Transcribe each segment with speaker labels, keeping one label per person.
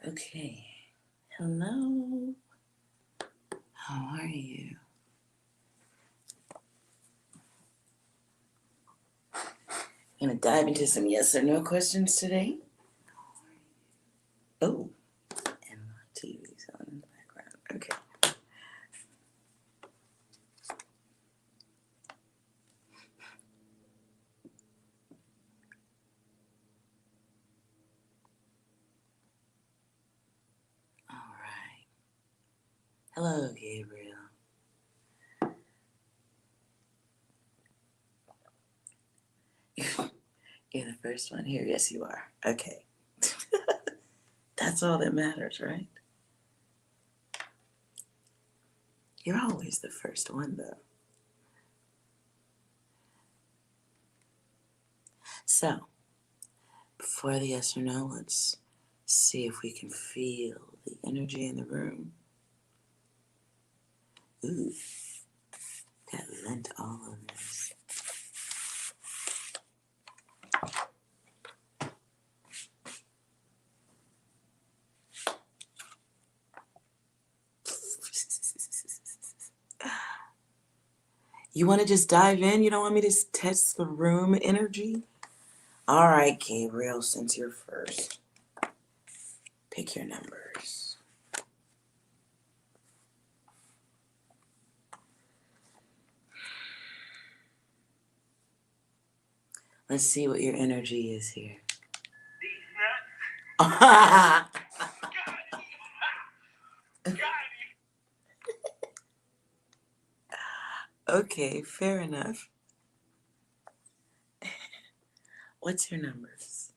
Speaker 1: Okay. Hello. How are you? I'm going to dive into some yes or no questions today. Oh, and my TV's on in the background. Okay. All right. Hello, Gabriel. You're the first one here. Yes, you are. Okay. That's all that matters, right? You're always the first one, though. So, before the yes or no, let's see if we can feel the energy in the room. Ooh, got lint all over this. You want to just dive in? You don't want me to test the room energy? All right, Gabriel, since you're first, pick your numbers. Let's see what your energy is here. Okay, fair enough. What's your numbers?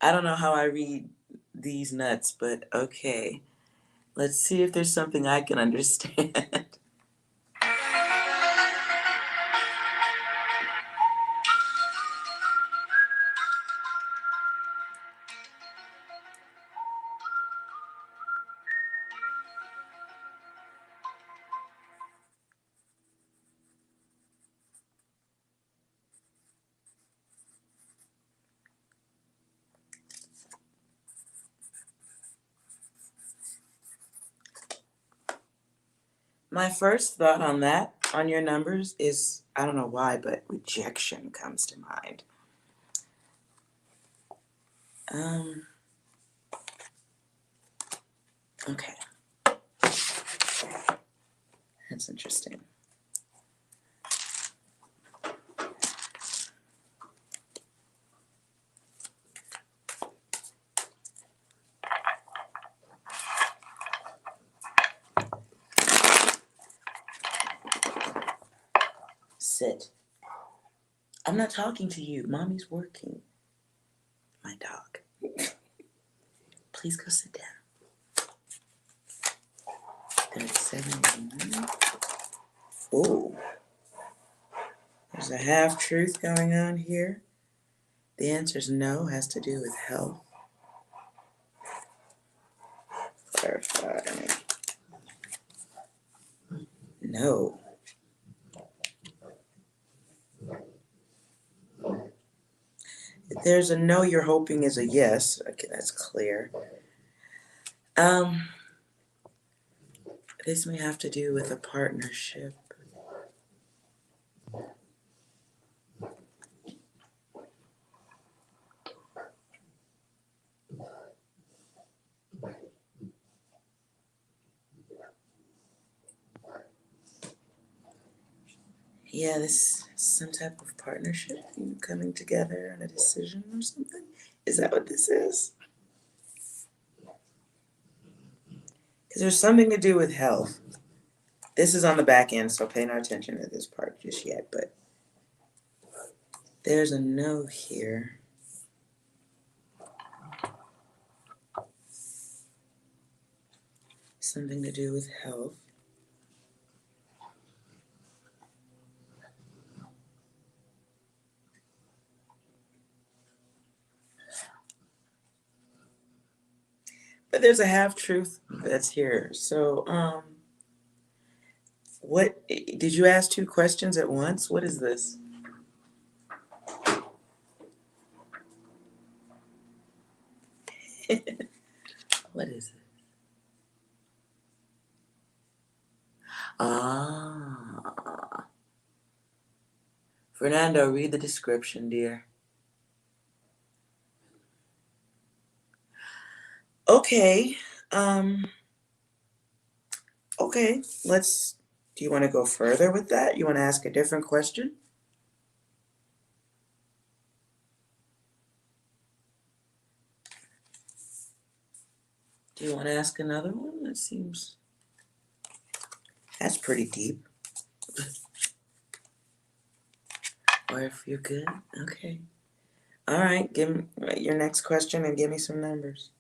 Speaker 1: I don't know how I read these nuts, but okay. Let's see if there's something I can understand. My first thought on that, on your numbers, is I don't know why, but rejection comes to mind. Okay. That's interesting. Sit. I'm not talking to you. Mommy's working. My dog. Please go sit down. 37. Oh, there's a half truth going on here. The answer is no, has to do with health. Clarify. No. There's a no you're hoping is a yes. Okay, that's clear. This may have to do with a partnership. Yeah, this some type of partnership, coming together on a decision or something. Is that what this is? Because there's something to do with health. This is on the back end, so pay no attention to this part just yet, but there's a no here. Something to do with health. But there's a half truth that's here. So, What did you ask 2 questions at once? What is this? What is it? Ah, Fernando, read the description, dear. Okay. Um, okay. Do you want to go further with that? You want to ask a different question? Do you want to ask another one? That's pretty deep. Or if you're good, okay. All right, give me your next question and give me some numbers.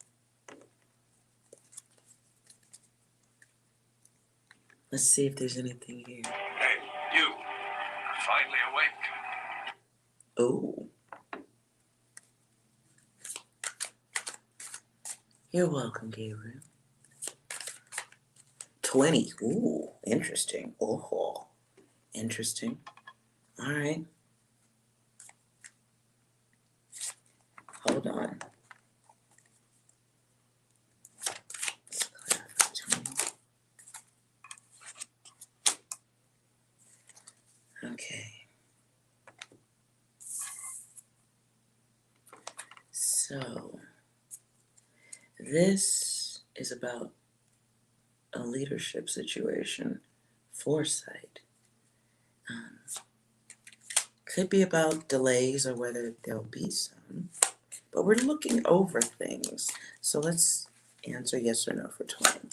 Speaker 1: Let's see if there's anything here.
Speaker 2: Hey, you. Finally awake.
Speaker 1: Oh, you're welcome, Gabriel. 20. Ooh, interesting. Oh, interesting. All right. Hold on. Okay. So, this is about a leadership situation, foresight. Could be about delays or whether there'll be some. But we're looking over things. So let's answer yes or no for 20.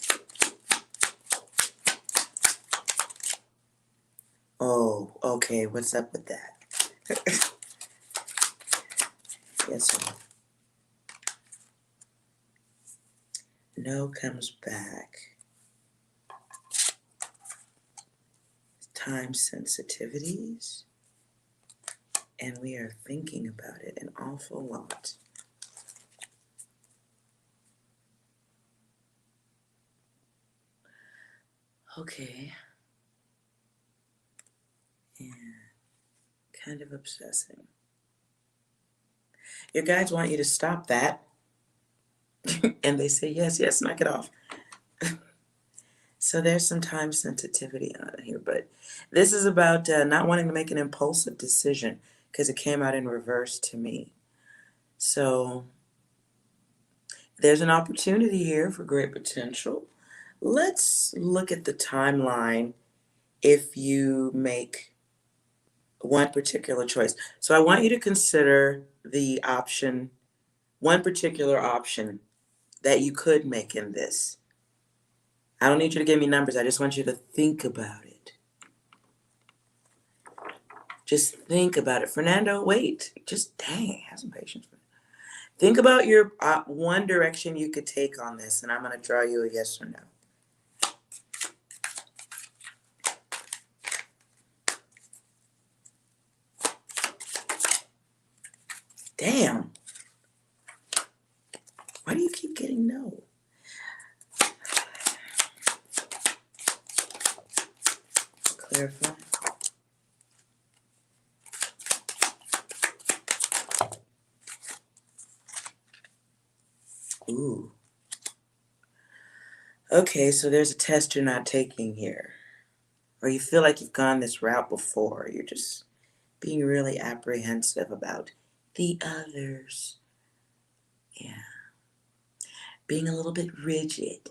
Speaker 1: Oh, okay. What's up with that? Yes or no? No comes back. Time sensitivities. And we are thinking about it an awful lot. Okay. And kind of obsessing. Your guides want you to stop that. And they say, yes, yes, knock it off. So there's some time sensitivity on here, but this is about not wanting to make an impulsive decision because it came out in reverse to me. So there's an opportunity here for great potential. Let's look at the timeline if you make one particular choice. So I want you to consider the option, one particular option that you could make in this. I don't need you to give me numbers. I just want you to think about it. Just think about it. Fernando, wait. Just dang, have some patience. Think about your one direction you could take on this, and I'm going to draw you a yes or no. Damn. Why do you keep getting no? Clarify. Ooh. Okay, so there's a test you're not taking here. Or you feel like you've gone this route before. You're just being really apprehensive about the others. Yeah. Being a little bit rigid.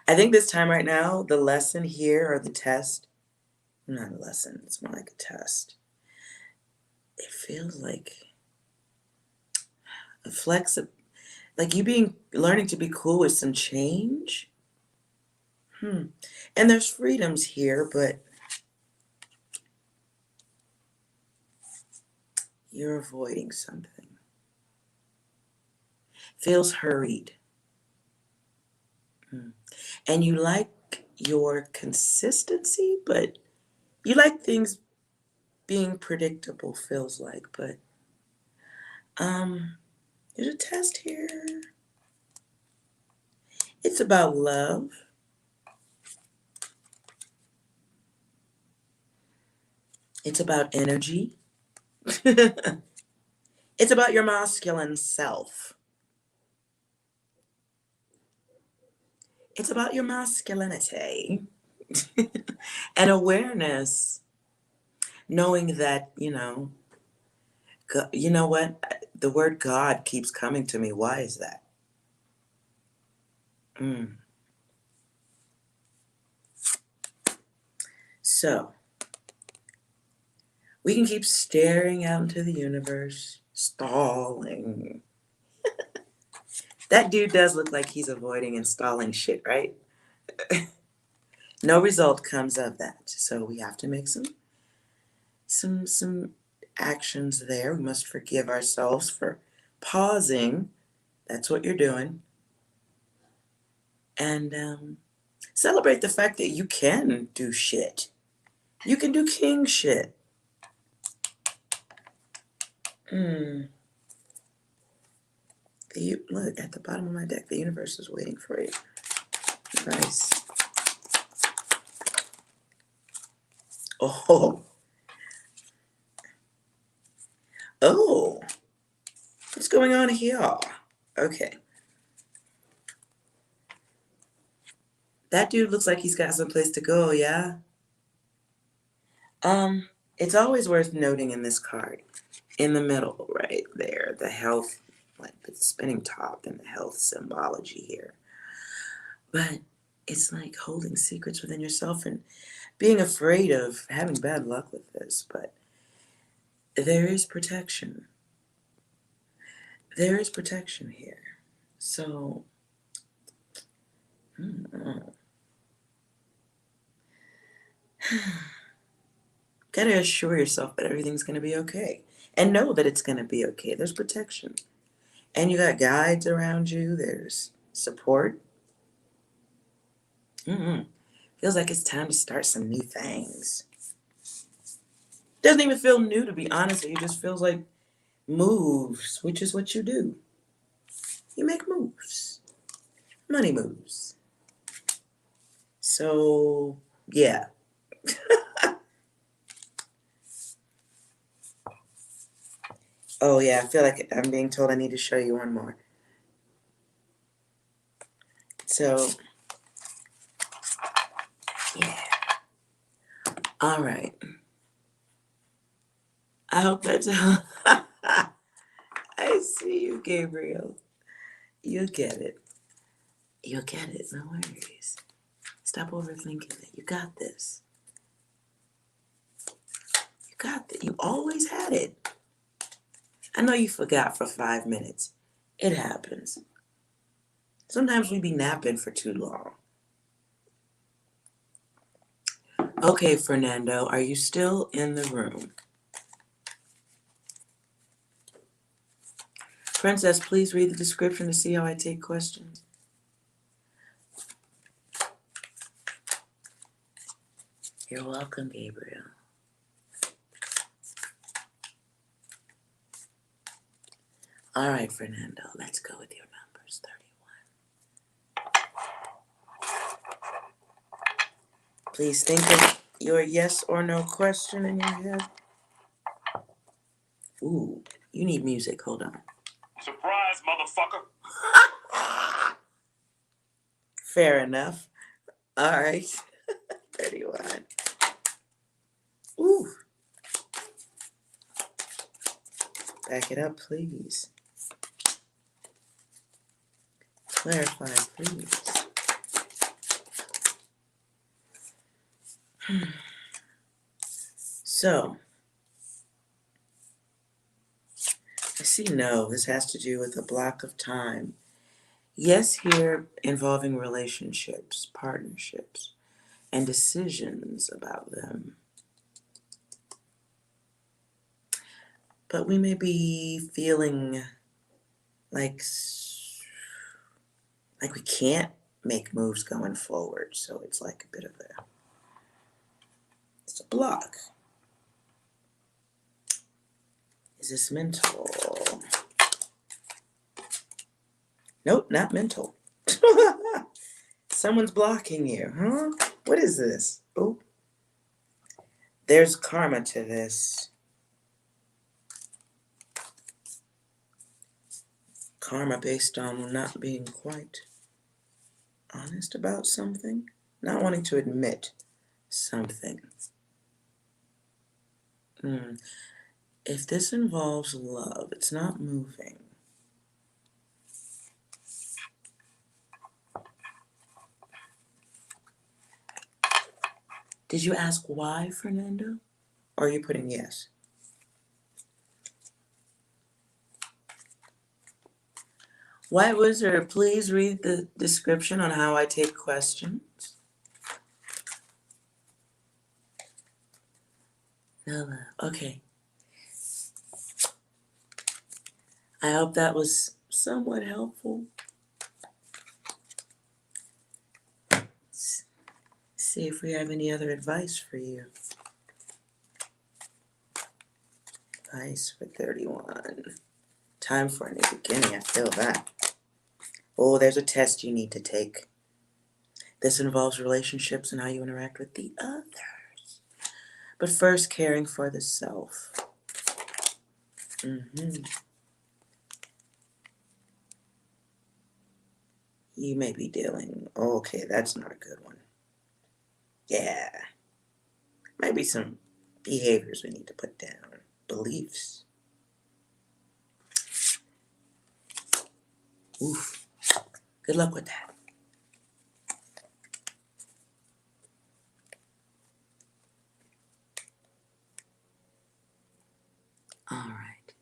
Speaker 1: I think this time right now, the lesson here or the test, not a lesson, it's more like a test. It feels like a like you learning to be cool with some change. And there's freedoms here, but you're avoiding something. Feels hurried. And you like your consistency, but you like things being predictable, feels like, but there's a test here. It's about love. It's about energy. It's about your masculine self. It's about your masculinity and awareness, knowing that, you know what? The word God keeps coming to me. Why is that? Mm. So, we can keep staring out into the universe, stalling. That dude does look like he's avoiding installing shit, right? No result comes of that. So we have to make some actions there. We must forgive ourselves for pausing. That's what you're doing. And celebrate the fact that you can do shit. You can do king shit. Mm. Look, at the bottom of my deck, the universe is waiting for you. Nice. Oh. Oh. What's going on here? Okay. That dude looks like he's got someplace to go, yeah? It's always worth noting in this card, in the middle, right there, the health, like the spinning top and the health symbology here. But it's like holding secrets within yourself and being afraid of having bad luck with this. But there is protection. There is protection here. So, gotta assure yourself that everything's gonna be okay. And know that it's gonna be okay. There's protection. And you got guides around you, there's support. Feels like it's time to start some new things. Doesn't even feel new, to be honest. It just feels like moves, which is what you do. You make moves, money moves. So, yeah. Oh, yeah, I feel like I'm being told I need to show you one more. So, yeah. All right. I hope that's I see you, Gabriel. You'll get it. You'll get it. No worries. Stop overthinking it. You got this. You got this. You always had it. I know you forgot for 5 minutes. It happens. Sometimes we be napping for too long. Okay, Fernando, are you still in the room? Princess, please read the description to see how I take questions. You're welcome, Gabriel. All right, Fernando, let's go with your numbers. 31. Please think of your yes or no question in your head. Ooh, you need music. Hold on.
Speaker 2: Surprise, motherfucker.
Speaker 1: Fair enough. All right. 31. Ooh. Back it up, please. Clarify, please. So, I see no. This has to do with a block of time. Yes, here involving relationships, partnerships, and decisions about them. But we may be feeling like we can't make moves going forward. So it's like a bit of it's a block. Is this mental? Nope, not mental. Someone's blocking you, huh? What is this? Oh, There's karma to this. Karma based on not being quite honest about something, not wanting to admit something. If this involves love, it's not moving. Did you ask why, Fernando? Or are you putting yes? White Wizard, please read the description on how I take questions. No, okay. I hope that was somewhat helpful. Let's see if we have any other advice for you. Advice for 31. Time for a new beginning, I feel that. Oh, there's a test you need to take. This involves relationships and how you interact with the others. But first, caring for the self. You may be dealing. Okay, that's not a good one. Yeah. Might be some behaviors we need to put down. Beliefs. Oof. Good luck with that. All right.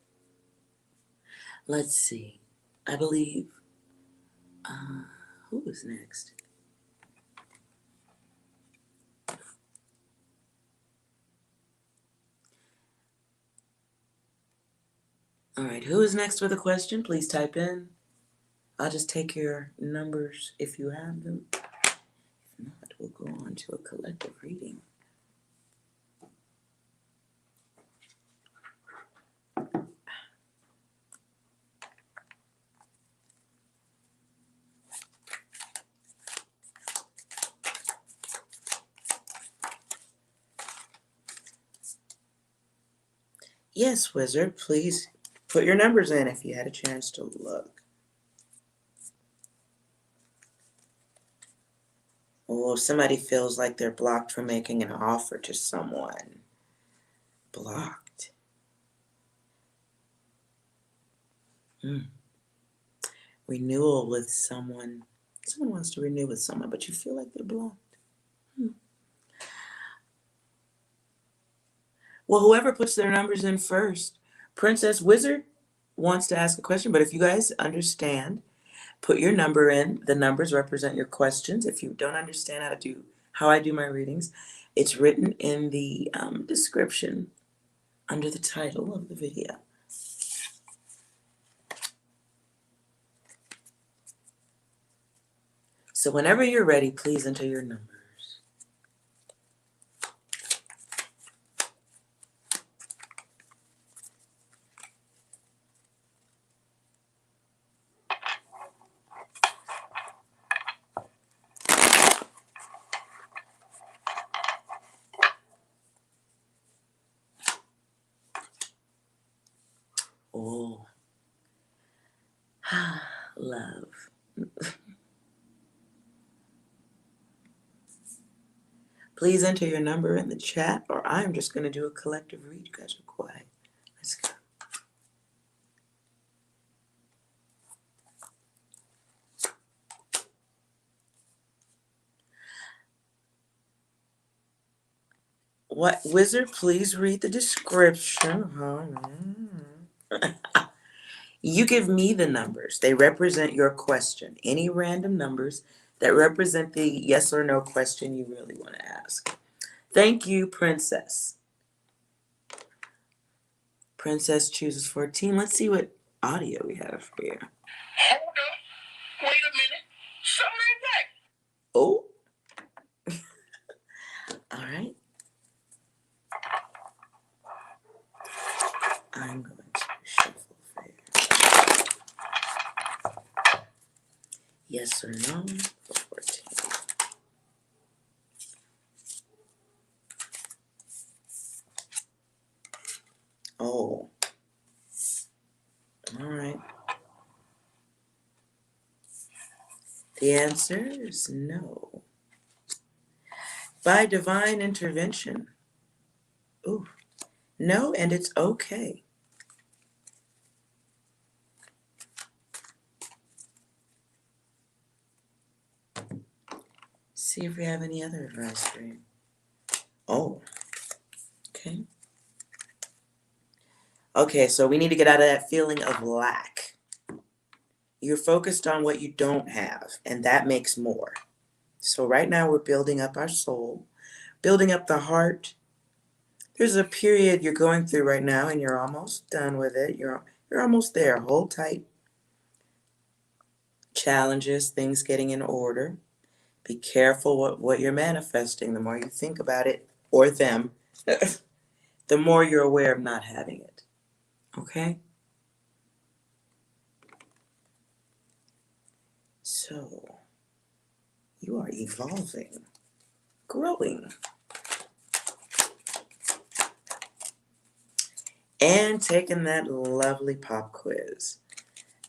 Speaker 1: Let's see. I believe. Who is next? All right. Who is next with a question? Please type in. I'll just take your numbers if you have them. If not, we'll go on to a collective reading. Yes, Wizard, please put your numbers in if you had a chance to look. Oh, if somebody feels like they're blocked from making an offer to someone. Blocked. Renewal with someone. Someone wants to renew with someone, but you feel like they're blocked. Well, whoever puts their numbers in first. Princess Wizard wants to ask a question, but if you guys understand, put your number in. The numbers represent your questions. If you don't understand how I do my readings, it's written in the description under the title of the video. So whenever you're ready, please enter your numbers. Oh, love. Please enter your number in the chat, or I'm just going to do a collective read. You guys are quiet. Let's go. What Wizard? Please read the description. You give me the numbers. They represent your question. Any random numbers that represent the yes or no question you really want to ask. Thank you, Princess. Princess chooses 14. Let's see what audio we have for you.
Speaker 2: Hold up. Wait a minute. Something back.
Speaker 1: Oh. All right. I'm going to shuffle for you. Yes or no for 14. Oh, all right. The answer is no. By divine intervention. Ooh, no, and it's okay. See if we have any other advice for you. Oh, okay. Okay, so we need to get out of that feeling of lack. You're focused on what you don't have, and that makes more. So right now we're building up our soul, building up the heart. There's a period you're going through right now, and you're almost done with it. You're almost there. Hold tight. Challenges, things getting in order. Be careful what you're manifesting. The more you think about it, or them, the more you're aware of not having it. Okay? So, you are evolving, growing, and taking that lovely pop quiz.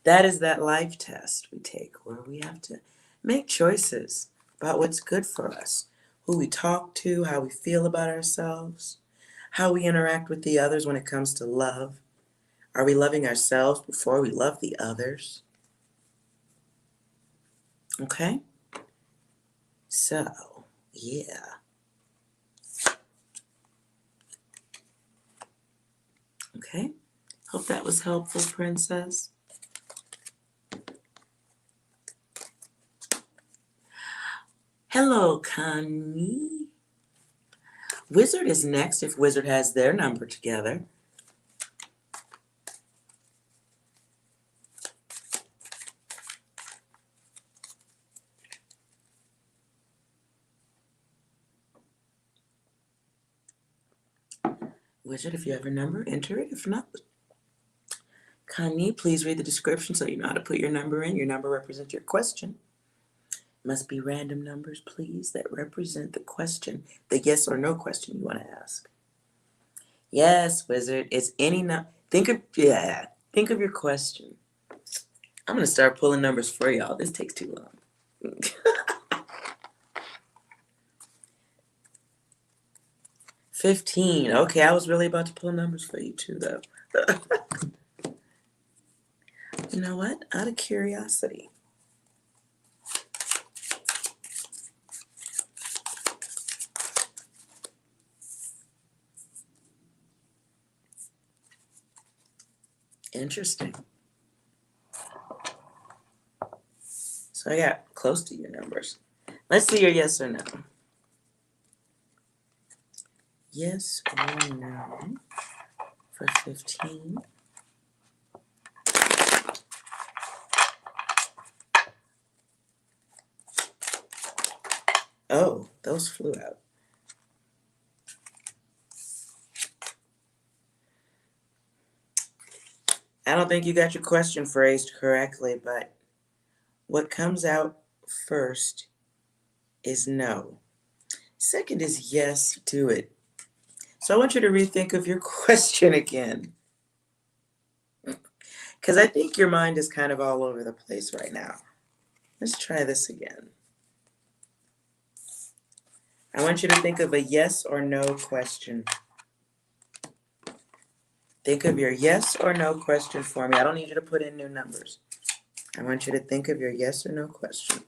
Speaker 1: That is that life test we take where we have to make choices about what's good for us, who we talk to, how we feel about ourselves, how we interact with the others when it comes to love. Are we loving ourselves before we love the others? Okay? So, yeah. Okay? Hope that was helpful, Princess. Hello, Connie. Wizard is next if Wizard has their number together. Wizard, if you have your number, enter it. If not, Connie, please read the description so you know how to put your number in. Your number represents your question. Must be random numbers, please, that represent the question, the yes or no question you want to ask. Yes, Wizard, it's any number. Think of your question. I'm gonna start pulling numbers for y'all. This takes too long. 15. Okay, I was really about to pull numbers for you too, though. You know what? Out of curiosity. Interesting. So I got close to your numbers. Let's see your yes or no. Yes or no for 15. Oh, those flew out. I don't think you got your question phrased correctly, but what comes out first is no. Second is yes, do it. So I want you to rethink of your question again. Because I think your mind is kind of all over the place right now. Let's try this again. I want you to think of a yes or no question. Think of your yes or no question for me. I don't need you to put in new numbers. I want you to think of your yes or no question.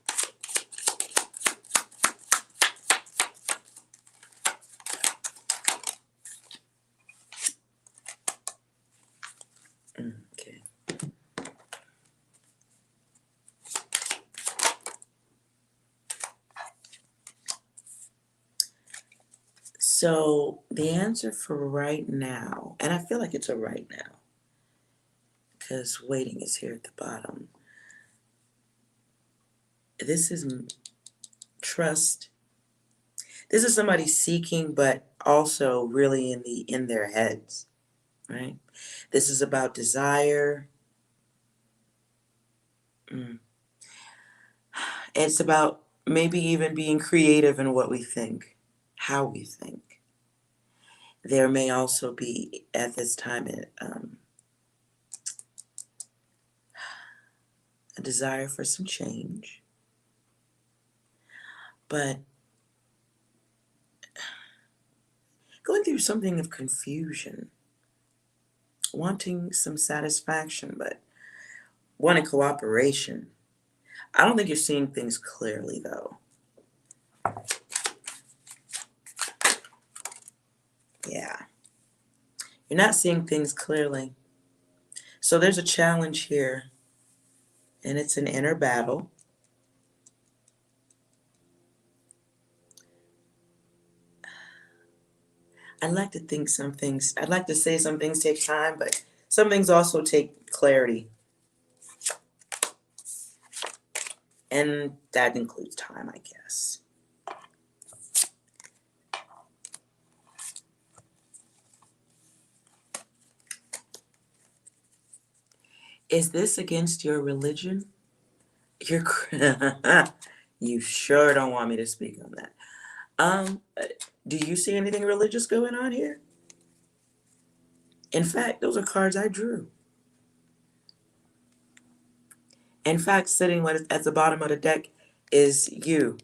Speaker 1: Okay. So the answer for right now, and I feel like it's a right now, because waiting is here at the bottom. This is trust. This is somebody seeking, but also really in their heads, right? This is about desire. It's about maybe even being creative in what we think, how we think. There may also be at this time a desire for some change, but going through something of confusion, wanting some satisfaction, but wanting cooperation. I don't think you're seeing things clearly, though. Yeah, you're not seeing things clearly. So there's a challenge here, and it's an inner battle. I'd like to think some things, I'd like to say some things take time, but some things also take clarity. And that includes time, I guess. Is this against your religion? You're, you sure don't want me to speak on that. Do you see anything religious going on here? In fact, those are cards I drew. In fact, sitting at the bottom of the deck is you,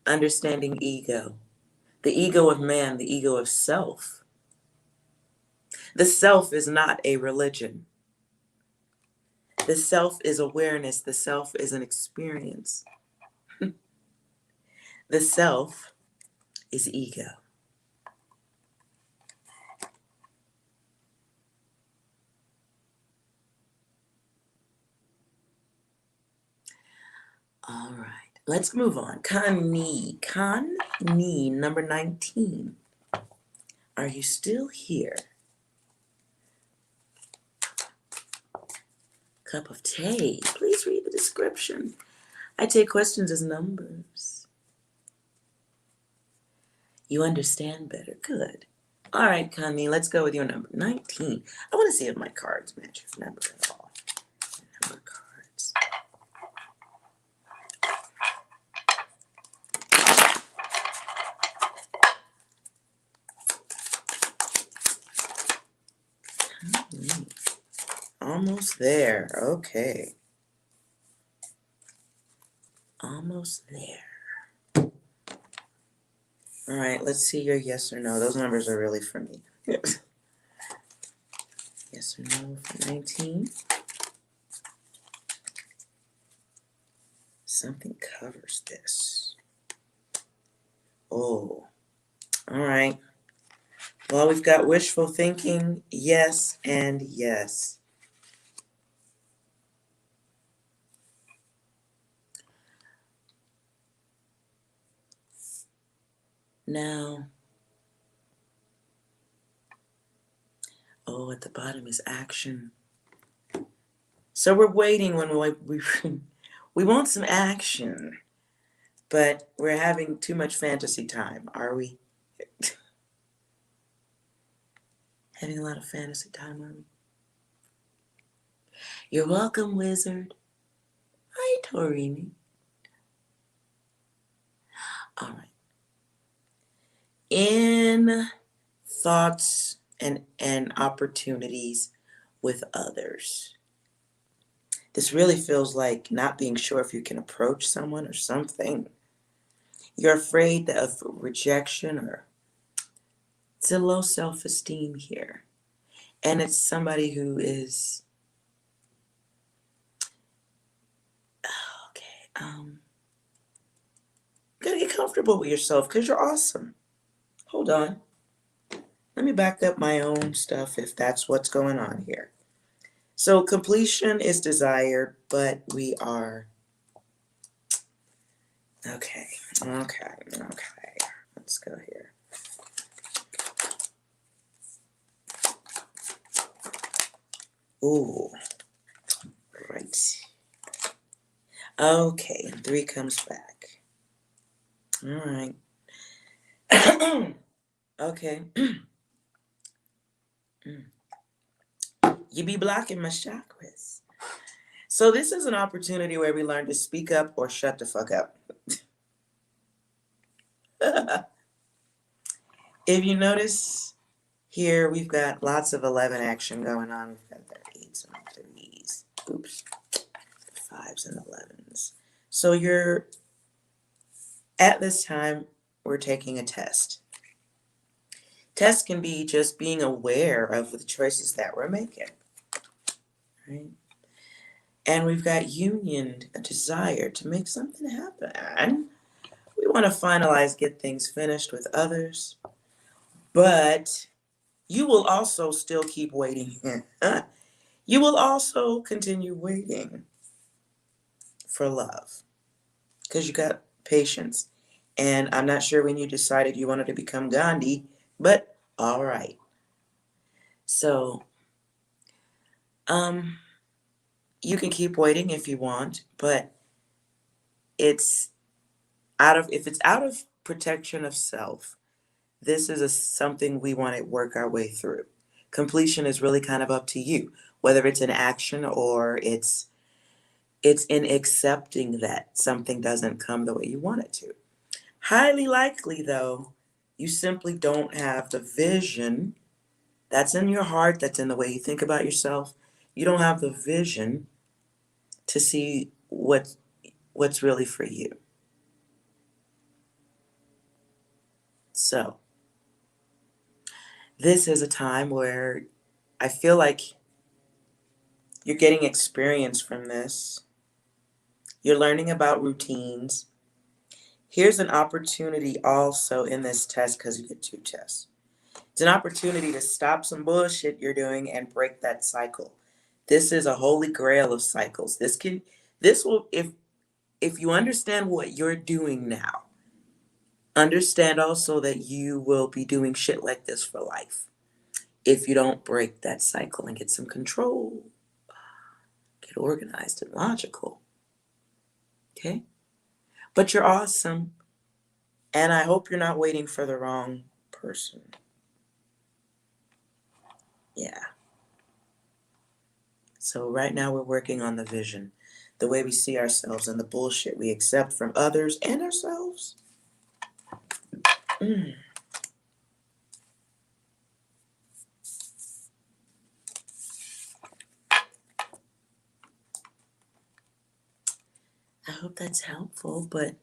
Speaker 1: understanding ego. The ego of man, the ego of self. The self is not a religion. The self is awareness. The self is an experience. The self is ego. All right, let's move on. Kani, number 19. Are you still here? Cup of tea. Please read the description. I take questions as numbers. You understand better. Good. All right, Kani, let's go with your number 19. I want to see if my cards match your number at all. Number cards. Almost there. Okay. Almost there. All right, let's see your yes or no. Those numbers are really for me. Yes or no for 19. Something covers this. Oh, all right. Well, we've got wishful thinking, yes, and yes. Now, oh, at the bottom is action. So we're waiting when we want some action, but we're having too much fantasy time, are we? Having a lot of fantasy time, are we? You're welcome, wizard. Hi, Torini. All right. In thoughts and opportunities with others. This really feels like not being sure if you can approach someone or something. You're afraid of rejection, or it's a low self-esteem here. And it's somebody who is, okay, you gotta get comfortable with yourself because you're awesome. Hold on. Let me back up my own stuff if that's what's going on here. So completion is desired, but we are, okay. Let's go here. Ooh, right. Okay, and 3 comes back. All right. Okay. You be blocking my chakras. So this is an opportunity where we learn to speak up or shut the fuck up. If you notice, Here we've got lots of 11 action going on. We've got the 8s and 3s. Oops. 5s and 11s. So you're, at this time, we're taking a test. Test can be just being aware of the choices that we're making, right? And we've got union, a desire to make something happen. We want to finalize, get things finished with others, but you will also still keep waiting. You will also continue waiting for love because you got patience. And I'm not sure when you decided you wanted to become Gandhi, but all right. So, um, you can keep waiting if you want, but it's if it's out of protection of self, this is something we want to work our way through. Completion is really kind of up to you, whether it's an action or it's in accepting that something doesn't come the way you want it to. Highly likely, though, you simply don't have the vision that's in your heart, that's in the way you think about yourself. You don't have the vision to see what's really for you. So, this is a time where I feel like you're getting experience from this. You're learning about routines. Here's an opportunity also in this test because you get 2 tests. It's an opportunity to stop some bullshit you're doing and break that cycle. This is a holy grail of cycles. This will, if you understand what you're doing now, understand also that you will be doing shit like this for life if you don't break that cycle and get some control, get organized and logical. Okay? But you're awesome, and I hope you're not waiting for the wrong person. Yeah. So right now we're working on the vision, the way we see ourselves and the bullshit we accept from others and ourselves. Mm. I hope that's helpful, but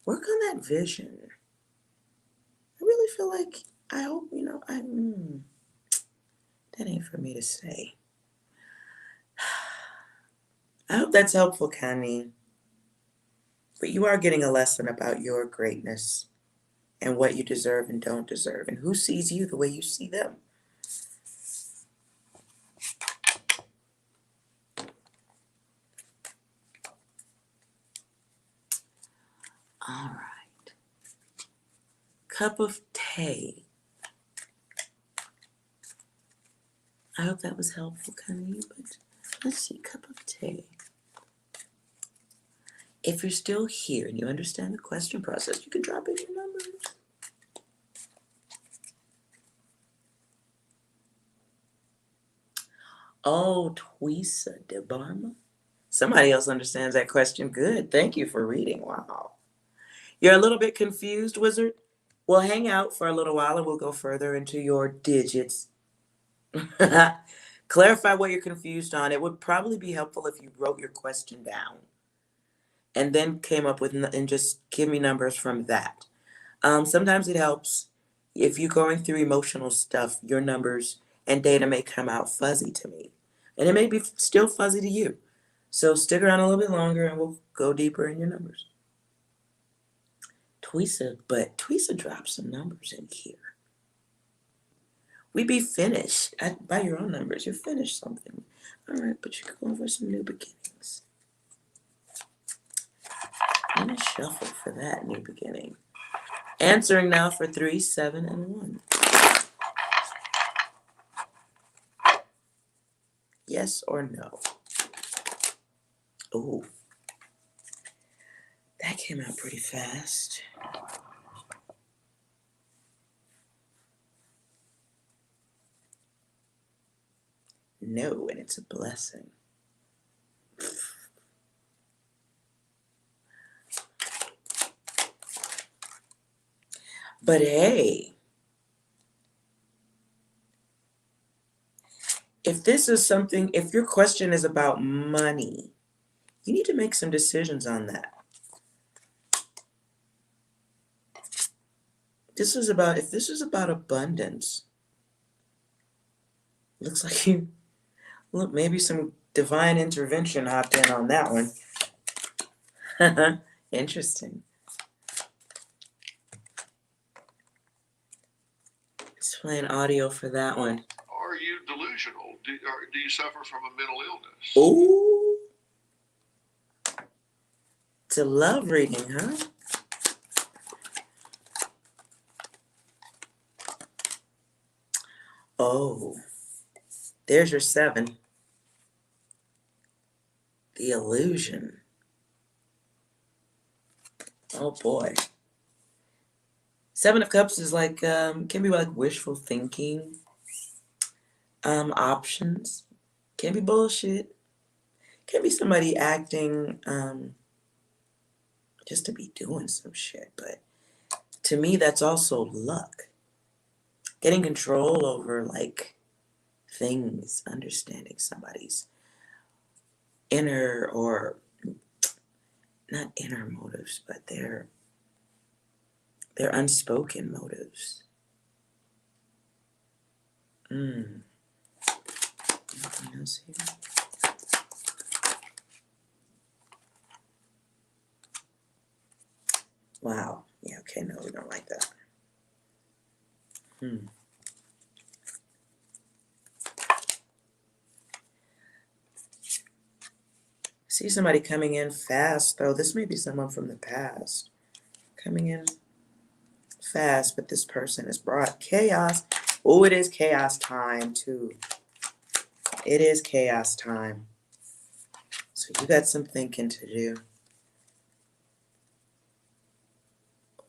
Speaker 1: work on that vision. I really feel like, I hope, that ain't for me to say. I hope that's helpful, Connie. But you are getting a lesson about your greatness and what you deserve and don't deserve, and who sees you the way you see them. All right. Cup of tea. I hope that was helpful, Connie, but let's see, cup of tea. If you're still here and you understand the question process, you can drop in your numbers. Oh, Twisa de Barma. Somebody else understands that question. Good. Thank you for reading. Wow. You're a little bit confused, Wizard? We'll hang out for a little while and we'll go further into your digits. Clarify what you're confused on. It would probably be helpful if you wrote your question down and then came up with and just give me numbers from that. Sometimes it helps if you're going through emotional stuff, your numbers and data may come out fuzzy to me. And it may be still fuzzy to you. So stick around a little bit longer and we'll go deeper in your numbers. Twisa dropped some numbers in here. We be finished by your own numbers. You're finished something. All right, but you're going for some new beginnings. I'm gonna shuffle for that new beginning. Answering now for 3, 7, and 1. Yes or no? Oh, that came out pretty fast. No, and it's a blessing. But hey, If this is something, if your question is about money, you need to make some decisions on that. If this is about abundance, looks like look, maybe some divine intervention hopped in on that one. Interesting. Let's play an audio for that one.
Speaker 2: Are you delusional? Do you suffer from a mental illness?
Speaker 1: Ooh. It's a love reading, huh? Oh, there's your 7. The illusion. Oh boy. 7 of Cups is like, can be like wishful thinking. Options. Can be bullshit. Can be somebody acting just to be doing some shit. But to me, that's also luck. Getting control over like things, understanding somebody's inner, or not inner motives, but their unspoken motives. Anything else here? Wow. Yeah, okay, no, we don't like that. See somebody coming in fast, though. This may be someone from the past. Coming in fast, but this person has brought chaos. Oh, it is chaos time, too. It is chaos time. So you got some thinking to do.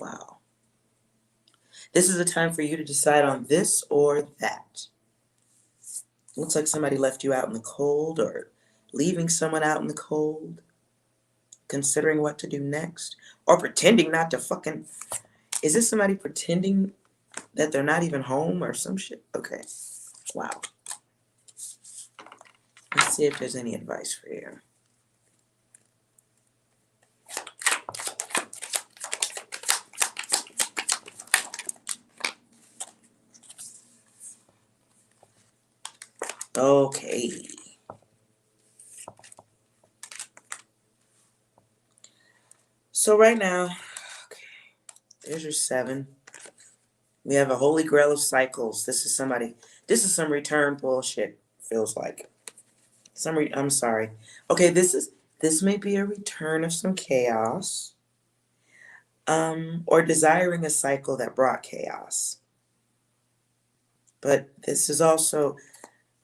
Speaker 1: Wow. This is a time for you to decide on this or that. Looks like somebody left you out in the cold, or leaving someone out in the cold, considering what to do next, or pretending not to fucking... Is this somebody pretending that they're not even home or some shit? Okay. Wow. Let's see if there's any advice for you. Okay. So right now, okay, there's your 7. We have a holy grail of cycles. This is some return bullshit, feels like. I'm sorry. Okay, this may be a return of some chaos. Or desiring a cycle that brought chaos. But this is also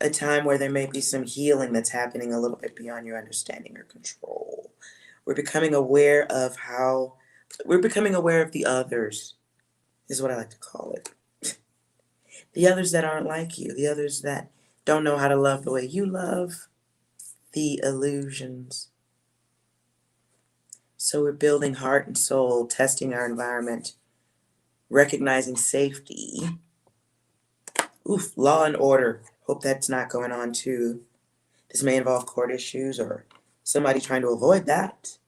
Speaker 1: a time where there may be some healing that's happening a little bit beyond your understanding or control. We're becoming aware of the others, is what I like to call it. The others that aren't like you, the others that don't know how to love the way you love, the illusions. So we're building heart and soul, testing our environment, recognizing safety. Oof, law and order. Hope that's not going on too. This may involve court issues or somebody trying to avoid that.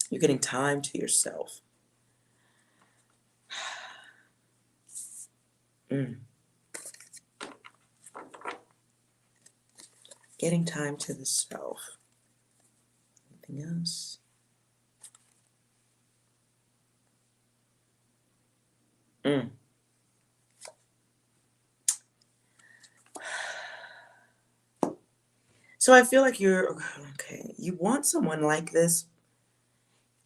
Speaker 1: You're getting time to yourself. Getting time to the self. Anything else? So I feel like you're okay. You want someone like this.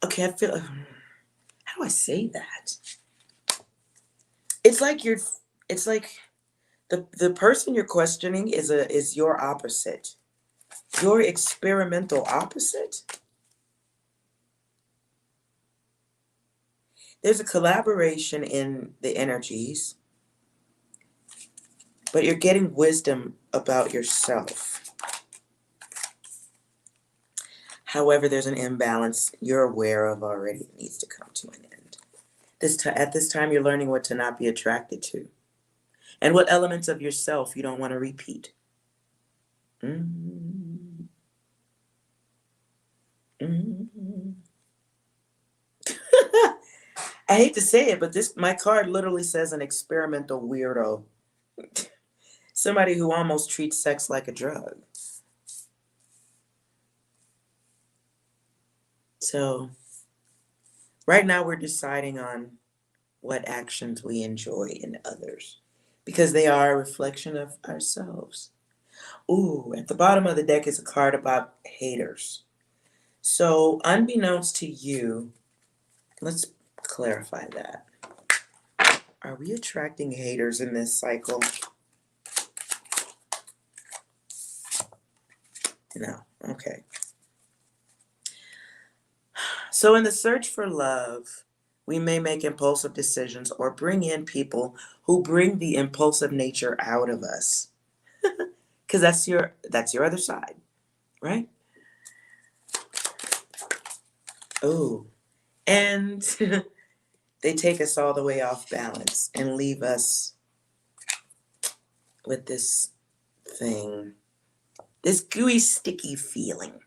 Speaker 1: Okay, I feel. How do I say that? It's like It's like the person you're questioning is your opposite. Your experimental opposite. There's a collaboration in the energies, but you're getting wisdom about yourself. However, there's an imbalance you're aware of already that needs to come to an end. At this time, you're learning what to not be attracted to, and what elements of yourself you don't want to repeat. Mm, mm. I hate to say it, but this my card literally says an experimental weirdo. Somebody who almost treats sex like a drug. So right now we're deciding on what actions we enjoy in others because they are a reflection of ourselves. Ooh, at the bottom of the deck is a card about haters. So, unbeknownst to you, let's clarify that. Are we attracting haters in this cycle? No. Okay. So, in the search for love, we may make impulsive decisions or bring in people who bring the impulsive nature out of us. Because that's your other side, right? Oh, and they take us all the way off balance and leave us with this thing, this gooey, sticky feeling.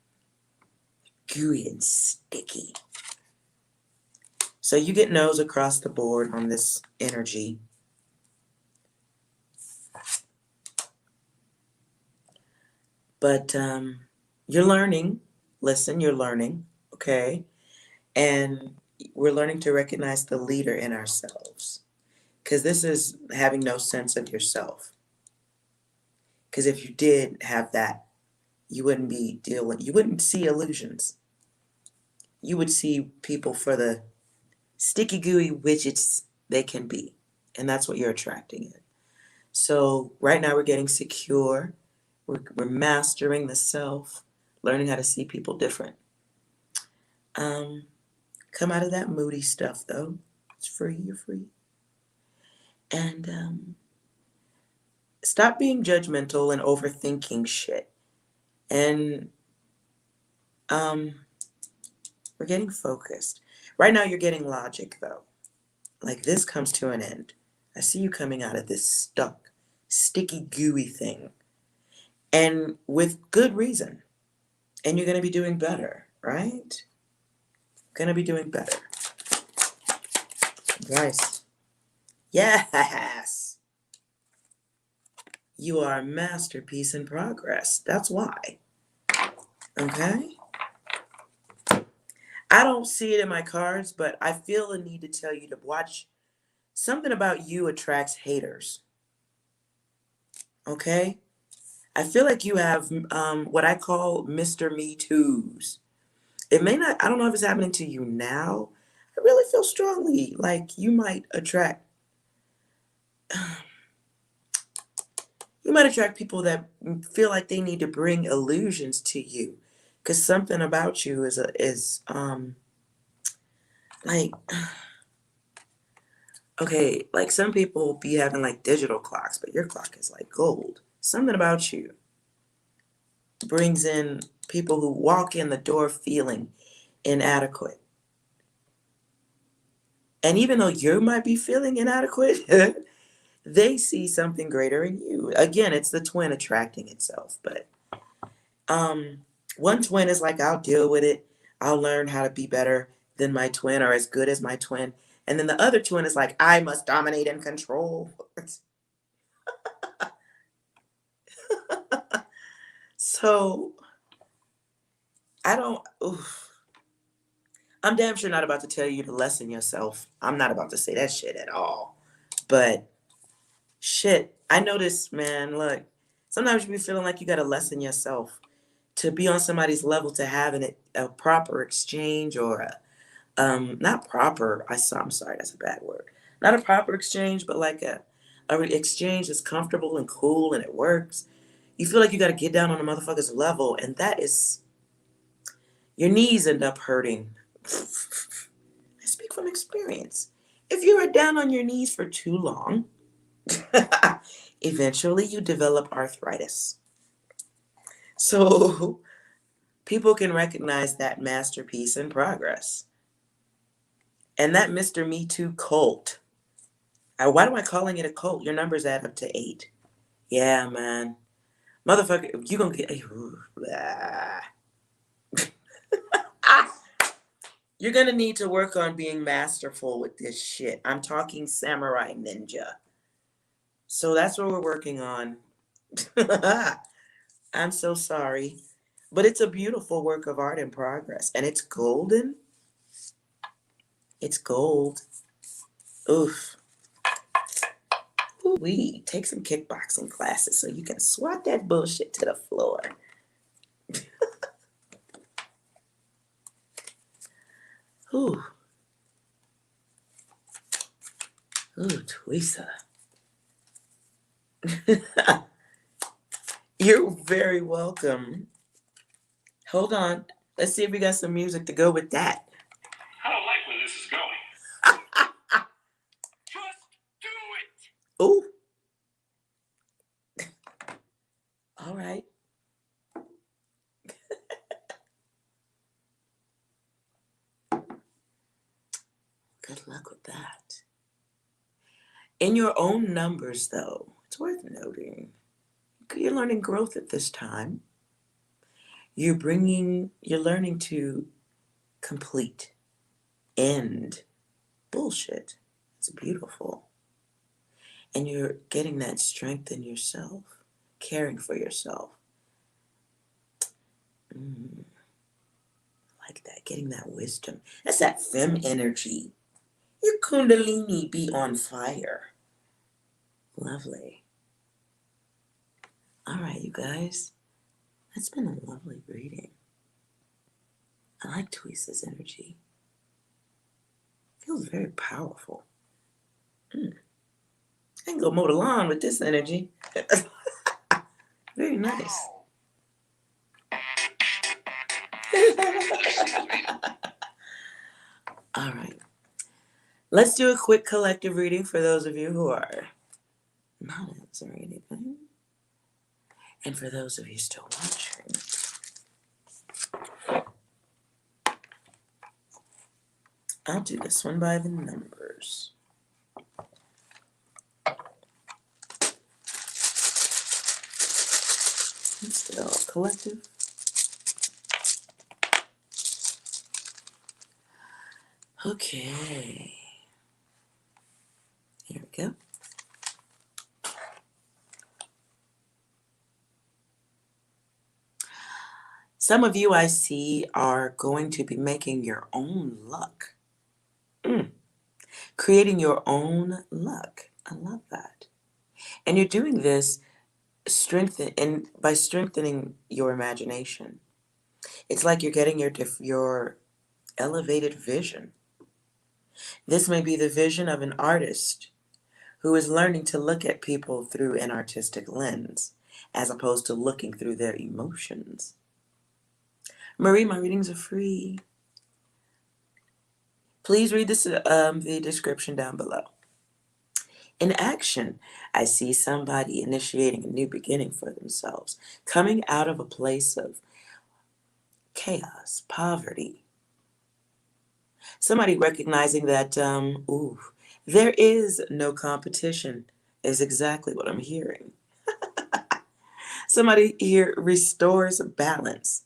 Speaker 1: Gooey and sticky. So you get no's across the board on this energy. But you're learning. Listen, you're learning, okay? And we're learning to recognize the leader in ourselves. Because this is having no sense of yourself. Because if you did have that, you wouldn't see illusions. You would see people for the sticky, gooey widgets they can be. And that's what you're attracting in. So right now we're getting secure. We're mastering the self, learning how to see people different. Um, Come out of that moody stuff though. It's free, you're free. And stop being judgmental and overthinking shit. And um, we're getting focused. Right now you're getting logic though. Like this comes to an end. I see you coming out of this stuck, sticky, gooey thing. And with good reason. And you're going to be doing better, right? Going to be doing better. Guys, yes, you are a masterpiece in progress. That's why. Okay? I don't see it in my cards, but I feel the need to tell you to watch. Something about you attracts haters. Okay? I feel like you have what I call Mr. Me Too's. It may not, I don't know if it's happening to you now. I really feel strongly like you might attract people that feel like they need to bring illusions to you because something about you is like okay, like some people be having like digital clocks, but your clock is like gold. Something about you brings in people who walk in the door feeling inadequate. And even though you might be feeling inadequate, they see something greater in you. Again, it's the twin attracting itself, but Um, one twin is like, I'll deal with it. I'll learn how to be better than my twin or as good as my twin. And then the other twin is like, I must dominate and control. So I don't, oof. I'm damn sure not about to tell you to lessen yourself. I'm not about to say that shit at all. But shit, I notice, man, look, sometimes you be feeling like you got to lessen yourself to be on somebody's level, to have a proper exchange or not proper. I'm sorry, that's a bad word. Not a proper exchange, but like a exchange that's comfortable and cool and it works. You feel like you got to get down on a motherfucker's level, and that is your knees end up hurting. I speak from experience. If you are down on your knees for too long, eventually you develop arthritis. So people can recognize that masterpiece in progress. And that Mr. Me Too cult. Why am I calling it a cult? Your numbers add up to 8. Yeah, man. Motherfucker, you gonna get. Ah, you're gonna need to work on being masterful with this shit. I'm talking samurai ninja. So that's what we're working on. I'm so sorry. But it's a beautiful work of art in progress. And it's golden. It's gold. Oof. Ooh-wee. Take some kickboxing classes so you can swat that bullshit to the floor. Ooh. Ooh, Twisa. You're very welcome. Hold on. Let's see if we got some music to go with that.
Speaker 2: I don't like where this is going. Just do it.
Speaker 1: Ooh. All right. Good luck with that. In your own numbers, though, it's worth noting you're learning growth at this time. You're learning to complete, end bullshit. It's beautiful. And you're getting that strength in yourself, caring for yourself. Like that, getting that wisdom. That's that femme energy. Your kundalini be on fire. Lovely. All right, you guys. That's been a lovely reading. I like Twisa's energy. Feels very powerful. I can go mow the lawn with this energy. Very nice. All right. Let's do a quick collective reading for those of you who are not answering anything. And for those of you still watching. I'll do this one by the numbers. And still collective. Okay. Here we go. Some of you I see are going to be making your own luck. Creating your own luck. I love that. And you're doing this by strengthening your imagination. It's like you're getting your elevated vision. This may be the vision of an artist who is learning to look at people through an artistic lens, as opposed to looking through their emotions. Marie, my readings are free. Please read the description down below. In action, I see somebody initiating a new beginning for themselves, coming out of a place of chaos, poverty. Somebody recognizing that, there is no competition is exactly what I'm hearing. Somebody here restores balance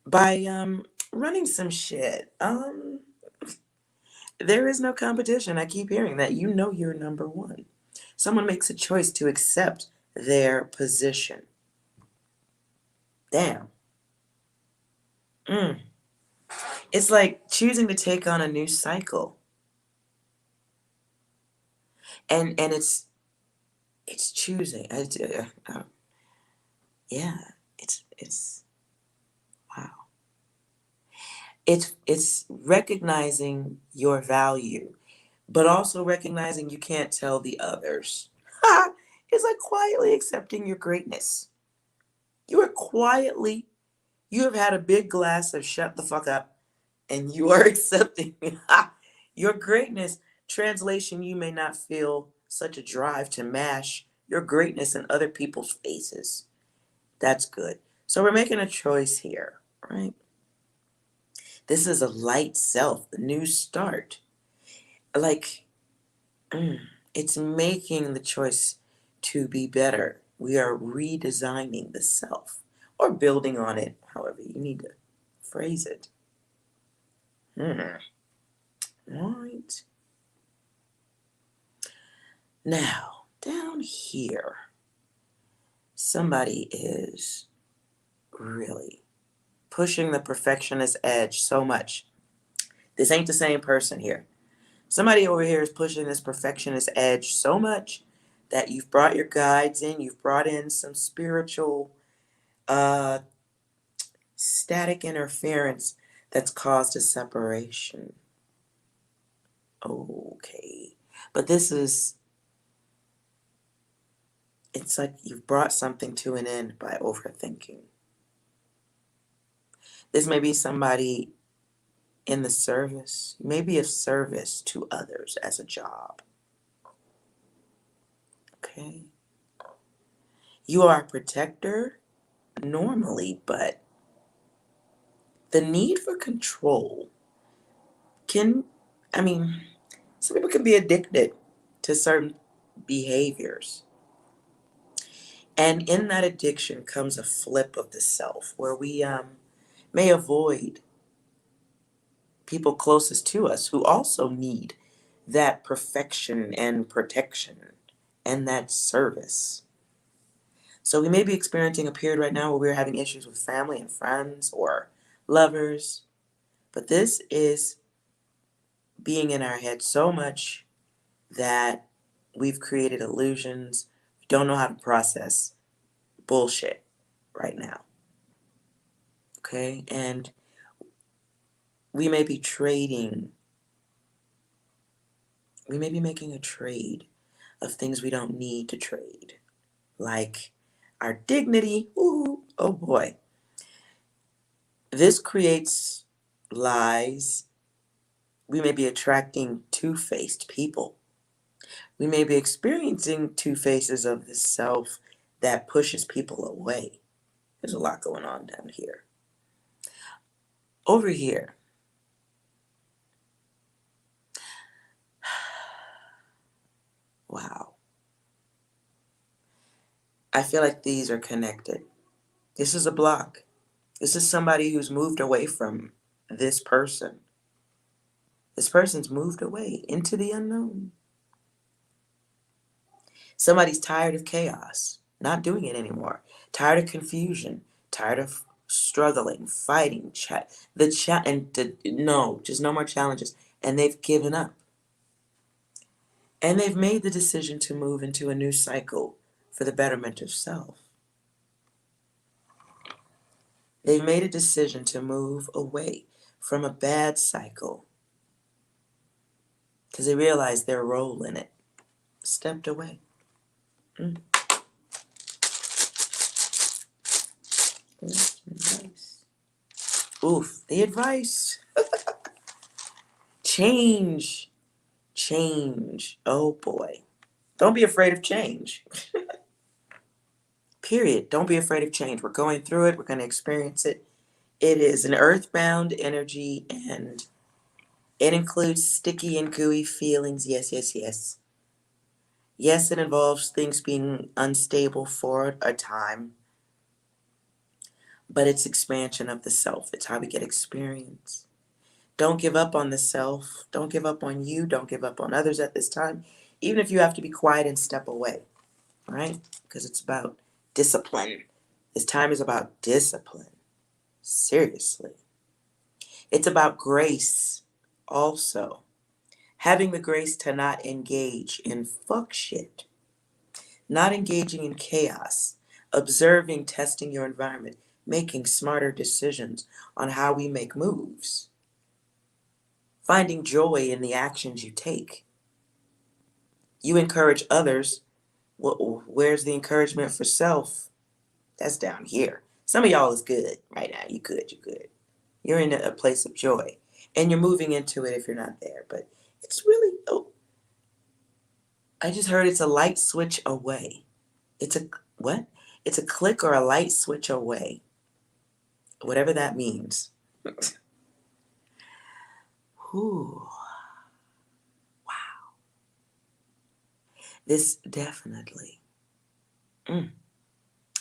Speaker 1: by running some shit. There is no competition. I keep hearing that. You know you're number one. Someone makes a choice to accept their position. Damn. It's like choosing to take on a new cycle. And it's choosing. Yeah, it's wow. It's recognizing your value, but also recognizing you can't tell the others. It's like quietly accepting your greatness. You are quietly, you have had a big glass of shut the fuck up, and you are accepting your greatness. Translation, you may not feel such a drive to mash your greatness in other people's faces. That's good. So we're making a choice here, right? This is a light self, the new start. Like, it's making the choice to be better, We are redesigning the self or building on it, however you need to phrase it. All right. Now, down here, somebody is really pushing the perfectionist edge so much. This ain't the same person here. Somebody over here is pushing this perfectionist edge so much that you've brought your guides in, you've brought in some spiritual uh, static interference that's caused a separation. Okay. But it's like you've brought something to an end by overthinking. This may be somebody in the service, maybe of service to others as a job. Okay. You are a protector normally, but the need for control can, I mean, some people can be addicted to certain behaviors. And in that addiction comes a flip of the self where we may avoid people closest to us who also need that perfection and protection and that service. So we may be experiencing a period right now where we're having issues with family and friends or lovers, but this is being in our head so much that we've created illusions. We don't know how to process bullshit right now. Okay? And we may be trading, we may be making a trade of things we don't need to trade, like our dignity. Ooh, oh boy. This creates lies. We may be attracting two-faced people. We may be experiencing two faces of the self that pushes people away. There's a lot going on down here. Over here, wow. I feel like these are connected. This is a block. This is somebody who's moved away from this person. This person's moved away into the unknown. Somebody's tired of chaos, not doing it anymore. Tired of confusion, tired of struggling, fighting, no, just no more challenges. And they've given up. And they've made the decision to move into a new cycle for the betterment of self. They've made a decision to move away from a bad cycle because they realized their role in it. Stepped away. Advice. Oof, the advice. Change. Change. Oh boy. Don't be afraid of change. Period. Don't be afraid of change. We're going through it. We're going to experience it. It is an earthbound energy and it includes sticky and gooey feelings. Yes, yes, yes. Yes, it involves things being unstable for a time, but it's expansion of the self. It's how we get experience. Don't give up on the self. Don't give up on you. Don't give up on others at this time, even if you have to be quiet and step away, right? Because it's about discipline. This time is about discipline. Seriously. It's about grace also. Having the grace to not engage in fuck shit, not engaging in chaos, observing, testing your environment, making smarter decisions on how we make moves, finding joy in the actions you take. You encourage others. Where's the encouragement for self? That's down here. Some of y'all is good right now. You good, you good. You're in a place of joy. And you're moving into it if you're not there. But it's really, oh, I just heard it's a light switch away. It's a, what? It's a click or a light switch away. Whatever that means. Whew. This definitely.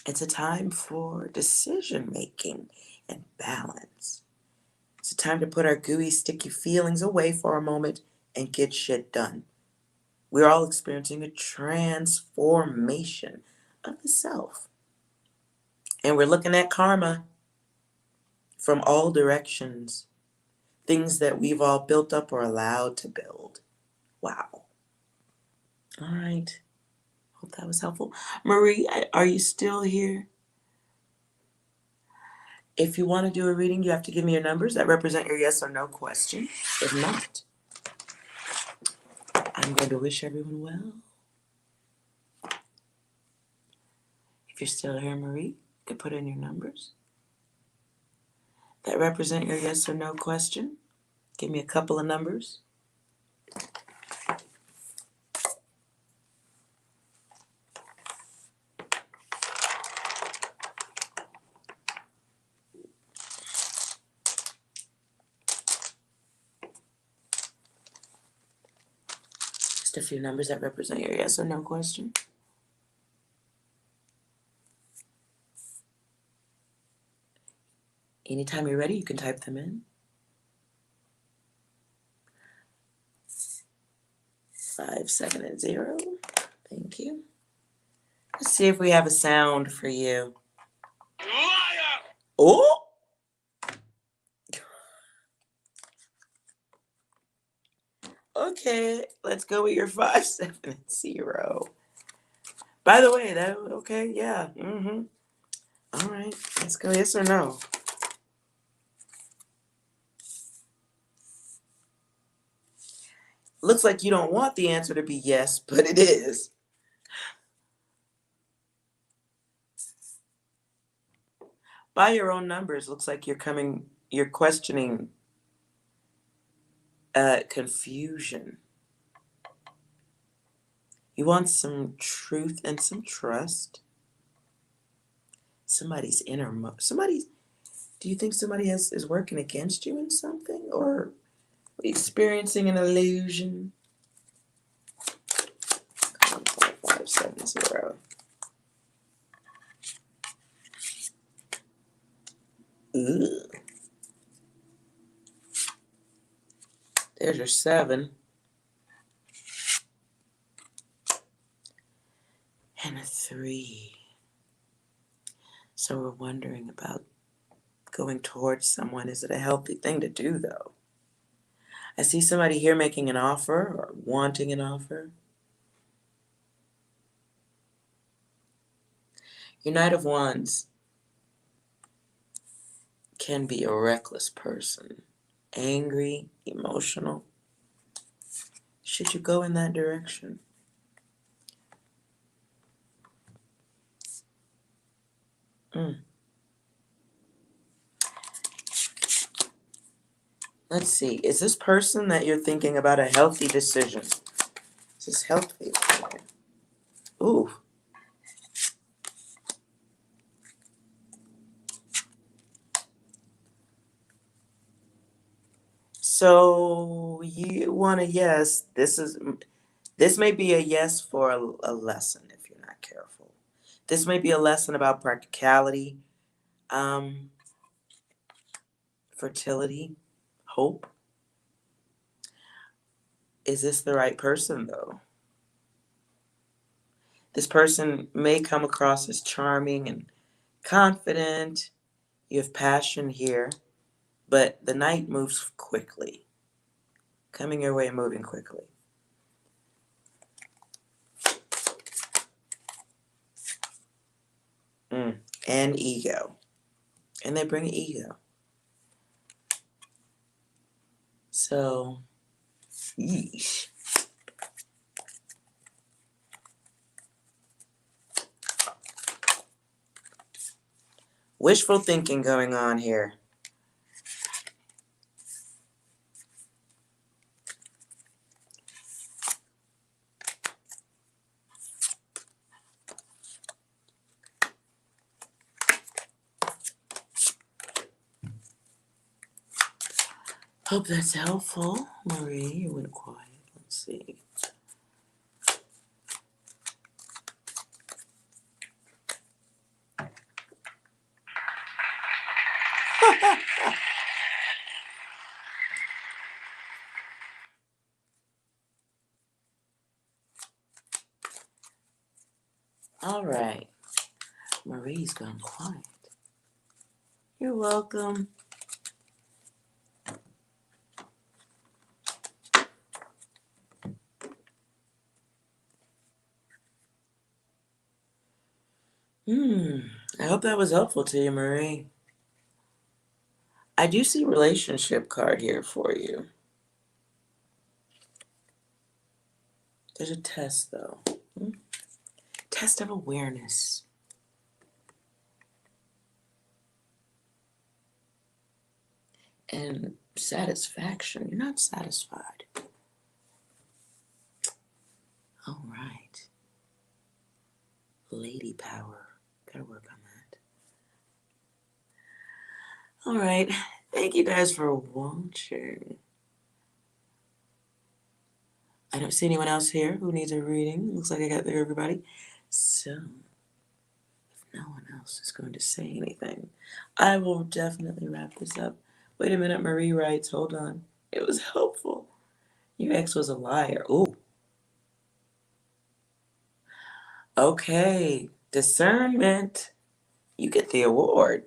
Speaker 1: It's a time for decision making and balance. It's a time to put our gooey, sticky feelings away for a moment and get shit done. We're all experiencing a transformation of the self. And we're looking at karma from all directions. Things that we've all built up or allowed to build. Wow. All right. Hope that was helpful. Marie, are you still here? If you want to do a reading, you have to give me your numbers that represent your yes or no question. If not, I'm going to wish everyone well. If you're still here, Marie, you can put in your numbers that represent your yes or no question. Give me a couple of numbers. Just a few numbers that represent your yes or no question. Anytime you're ready, you can type them in. 5, 7, and 0. Thank you. Let's see if we have a sound for you.
Speaker 2: Liar!
Speaker 1: Oh! Okay, let's go with your 5, 7, and 0. By the way, that okay, yeah. All right, let's go yes or no. Looks like you don't want the answer to be yes, but it is. By your own numbers, looks like you're questioning confusion. You want some truth and some trust. Somebody's do you think somebody is working against you in something or experiencing an illusion? 5, 7, 0. Ooh. There's your 7. And a 3. So we're wondering about going towards someone. Is it a healthy thing to do, though? I see somebody here making an offer or wanting an offer. Your Knight of Wands can be a reckless person, angry, emotional. Should you go in that direction? Let's see. Is this person that you're thinking about a healthy decision? Is this healthy? Ooh. So you want a yes. This may be a yes for a lesson if you're not careful. This may be a lesson about practicality, fertility, hope. Is this the right person, though? This person may come across as charming and confident. You have passion here, but the Knight moves quickly, coming your way and moving quickly. And ego. And they bring ego. So, yeesh. Wishful thinking going on here. Hope that's helpful. Marie, you went quiet. Let's see. All right. Marie's gone quiet. You're welcome. I hope that was helpful to you, Marie. I do see relationship card here for you. There's a test though. Test of awareness. And satisfaction. You're not satisfied. All right. Lady power. Gotta work on that. All right. Thank you guys for watching. I don't see anyone else here who needs a reading. Looks like I got through everybody. So, if no one else is going to say anything, I will definitely wrap this up. Wait a minute, Marie writes, hold on. It was helpful. Your ex was a liar. Ooh. Okay. Discernment. You get the award.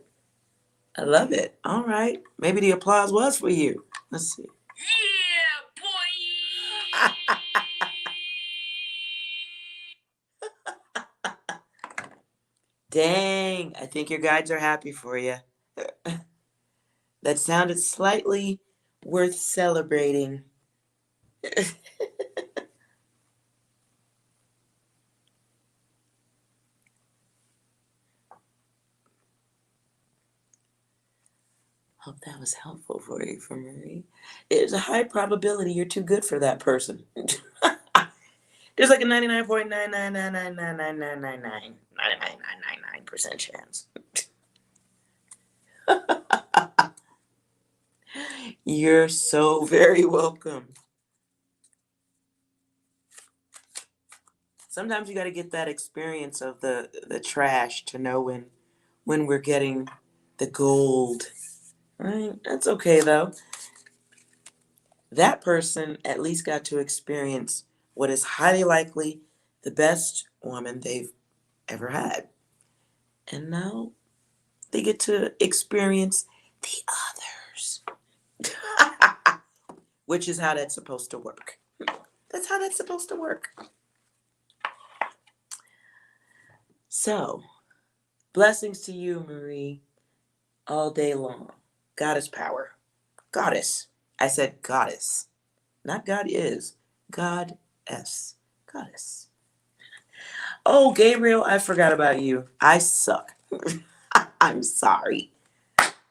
Speaker 1: I love it. All right. Maybe the applause was for you. Let's see.
Speaker 2: Yeah, boy.
Speaker 1: Dang. I think your guides are happy for you. That sounded slightly worth celebrating. Hope that was helpful for you, for Marie. There's a high probability you're too good for that person. There's like a 99.99999999999% chance. You're so very welcome. Sometimes you got to get that experience of the trash to know when we're getting the gold. Right? That's okay though. That person at least got to experience what is highly likely the best woman they've ever had. And now they get to experience the others. Which is how that's supposed to work. That's how that's supposed to work. So, blessings to you, Marie, all day long. Goddess power. Goddess. I said goddess. Not God is. God-S. Goddess. Oh, Gabriel, I forgot about you. I suck. I'm sorry.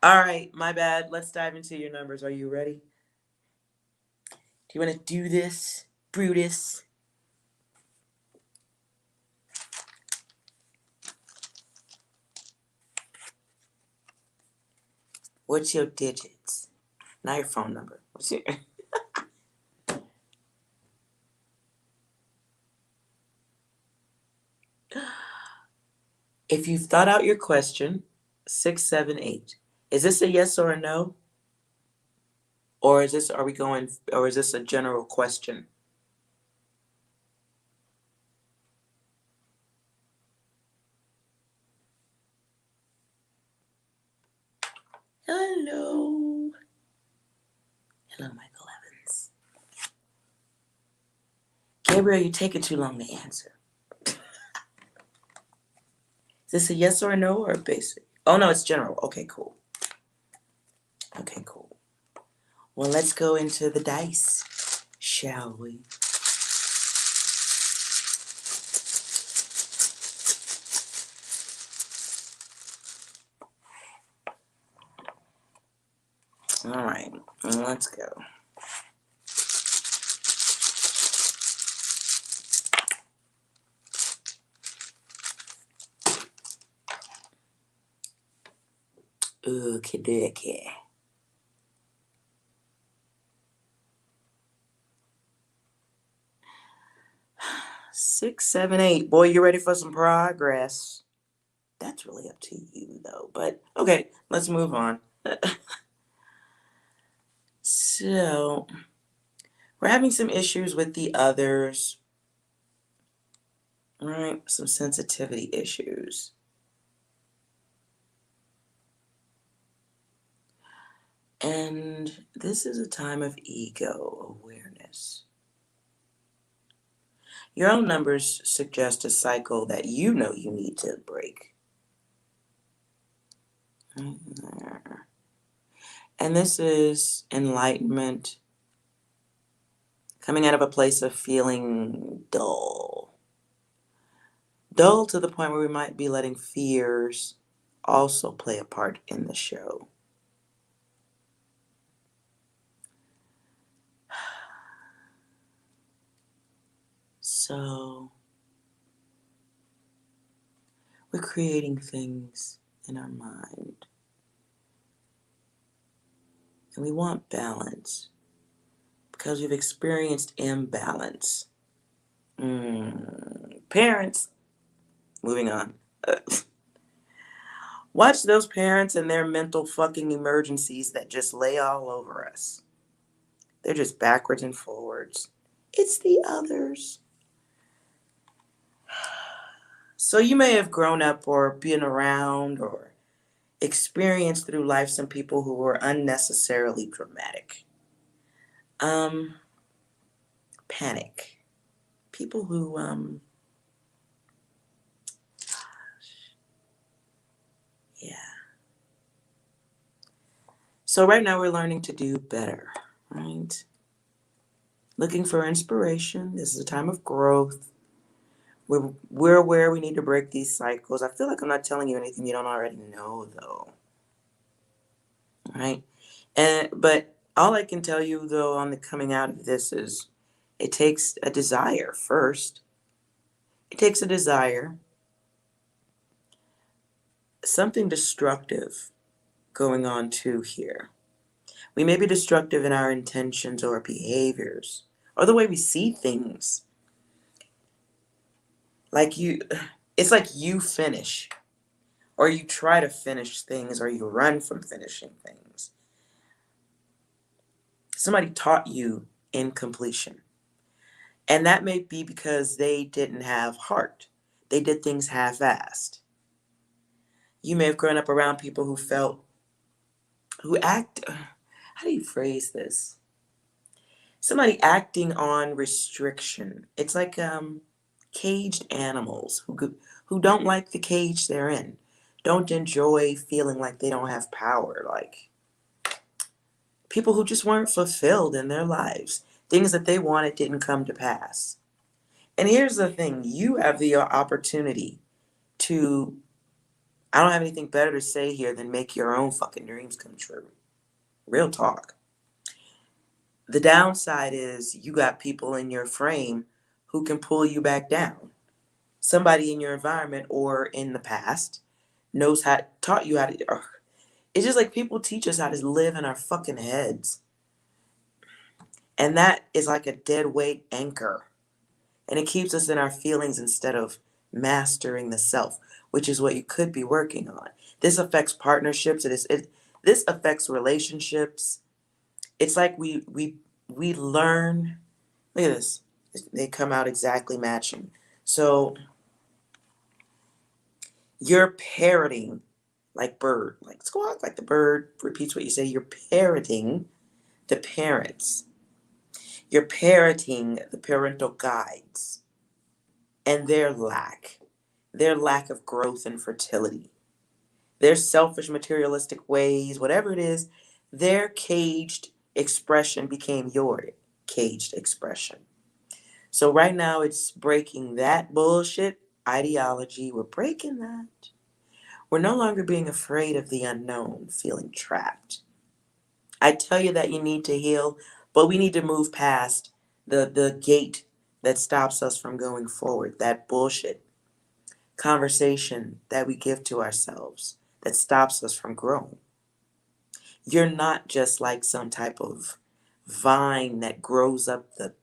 Speaker 1: All right, my bad. Let's dive into your numbers. Are you ready? Do you want to do this, Brutus? What's your digits? Not your phone number. What's your... If you've thought out your question, 678. Is this a yes or a no? Or is this a general question? Hello. Hello, Michael Evans. Gabriel, you're taking too long to answer. Is this a yes or a no or a basic? Oh, no, it's general. Okay, cool. Okay, cool. Well, let's go into the dice, shall we? All right, let's go. Okie dokie. 678. Boy, you ready for some progress? That's really up to you, though. But okay, let's move on. So, we're having some issues with the others. All right, some sensitivity issues. And this is a time of ego awareness. Your own numbers suggest a cycle that you know you need to break. Right there. And this is enlightenment coming out of a place of feeling dull. Dull to the point where we might be letting fears also play a part in the show. So we're creating things in our mind. And we want balance because we've experienced imbalance. Parents, moving on. Watch those parents and their mental fucking emergencies that just lay all over us. They're just backwards and forwards. It's the others. So you may have grown up or been around or experienced through life some people who were unnecessarily dramatic. Um, Panic. People who, yeah. So right now we're learning to do better, right? Looking for inspiration. This is a time of growth. We're aware we need to break these cycles. I feel like I'm not telling you anything you don't already know, though, right? But all I can tell you, though, on the coming out of this is it takes a desire first. It takes a desire, something destructive going on too here. We may be destructive in our intentions or behaviors or the way we see things. Like it's like you finish or you try to finish things or you run from finishing things. Somebody taught you incompletion. And that may be because they didn't have heart. They did things half-assed. You may have grown up around people who act, how do you phrase this? Somebody acting on restriction. It's like caged animals who don't like the cage they're in, don't enjoy feeling like they don't have power, like people who just weren't fulfilled in their lives. Things that they wanted didn't come to pass. And here's the thing, you have the opportunity to, I don't have anything better to say here than make your own fucking dreams come true. Real talk. The downside is you got people in your frame who can pull you back down. Somebody in your environment or in the past knows how, taught you how to, it's just like people teach us how to live in our fucking heads. And that is like a dead weight anchor. And it keeps us in our feelings instead of mastering the self, which is what you could be working on. This affects partnerships. This affects relationships. It's like we learn. Look at this. They come out exactly matching. So you're parroting like bird, like squawk, like the bird repeats what you say. You're parroting the parents. You're parroting the parental guides and their lack of growth and fertility, their selfish materialistic ways, whatever it is, their caged expression became your caged expression. So right now it's breaking that bullshit ideology. We're breaking that. We're no longer being afraid of the unknown, feeling trapped. I tell you that you need to heal, but we need to move past the gate that stops us from going forward, that bullshit conversation that we give to ourselves that stops us from growing. You're not just like some type of vine that grows up the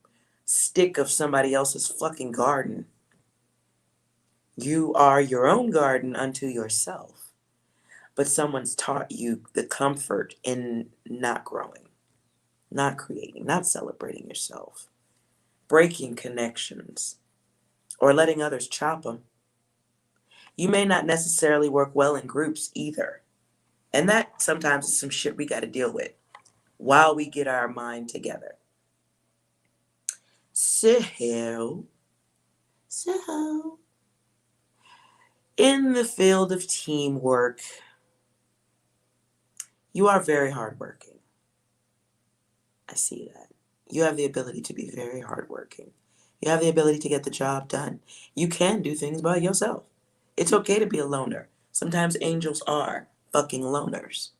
Speaker 1: stick of somebody else's fucking garden. You are your own garden unto yourself, but someone's taught you the comfort in not growing, not creating, not celebrating yourself, breaking connections, or letting others chop them. You may not necessarily work well in groups either. And that sometimes is some shit we got to deal with while we get our mind together. So, so, in the field of teamwork, you are very hardworking. I see that. You have the ability to be very hardworking. You have the ability to get the job done. You can do things by yourself. It's okay to be a loner. Sometimes angels are fucking loners.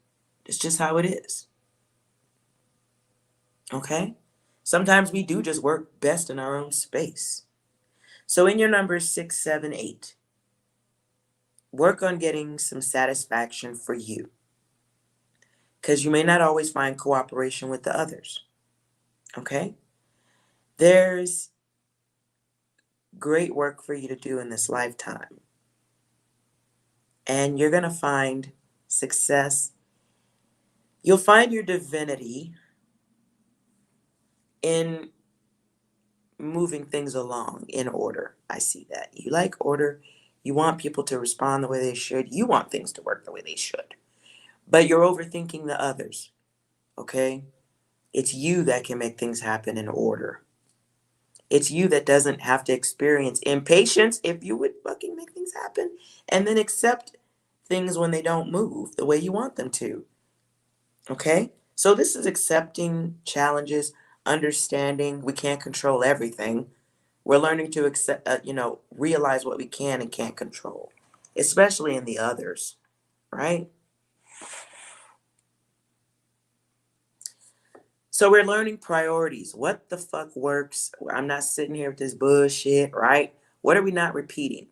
Speaker 1: It's just how it is. Okay? Sometimes we do just work best in our own space. So in your numbers 6, 7, 8, work on getting some satisfaction for you. Because you may not always find cooperation with the others. Okay? There's great work for you to do in this lifetime. And you're going to find success. You'll find your divinity in moving things along in order. I see that. You like order. You want people to respond the way they should. You want things to work the way they should. But you're overthinking the others. Okay? It's you that can make things happen in order. It's you that doesn't have to experience impatience if you would fucking make things happen and then accept things when they don't move the way you want them to. Okay? So this is accepting challenges, understanding we can't control everything. We're learning to accept, realize what we can and can't control, especially in the others, right? So we're learning priorities. What the fuck works? I'm not sitting here with this bullshit, right? What are we not repeating?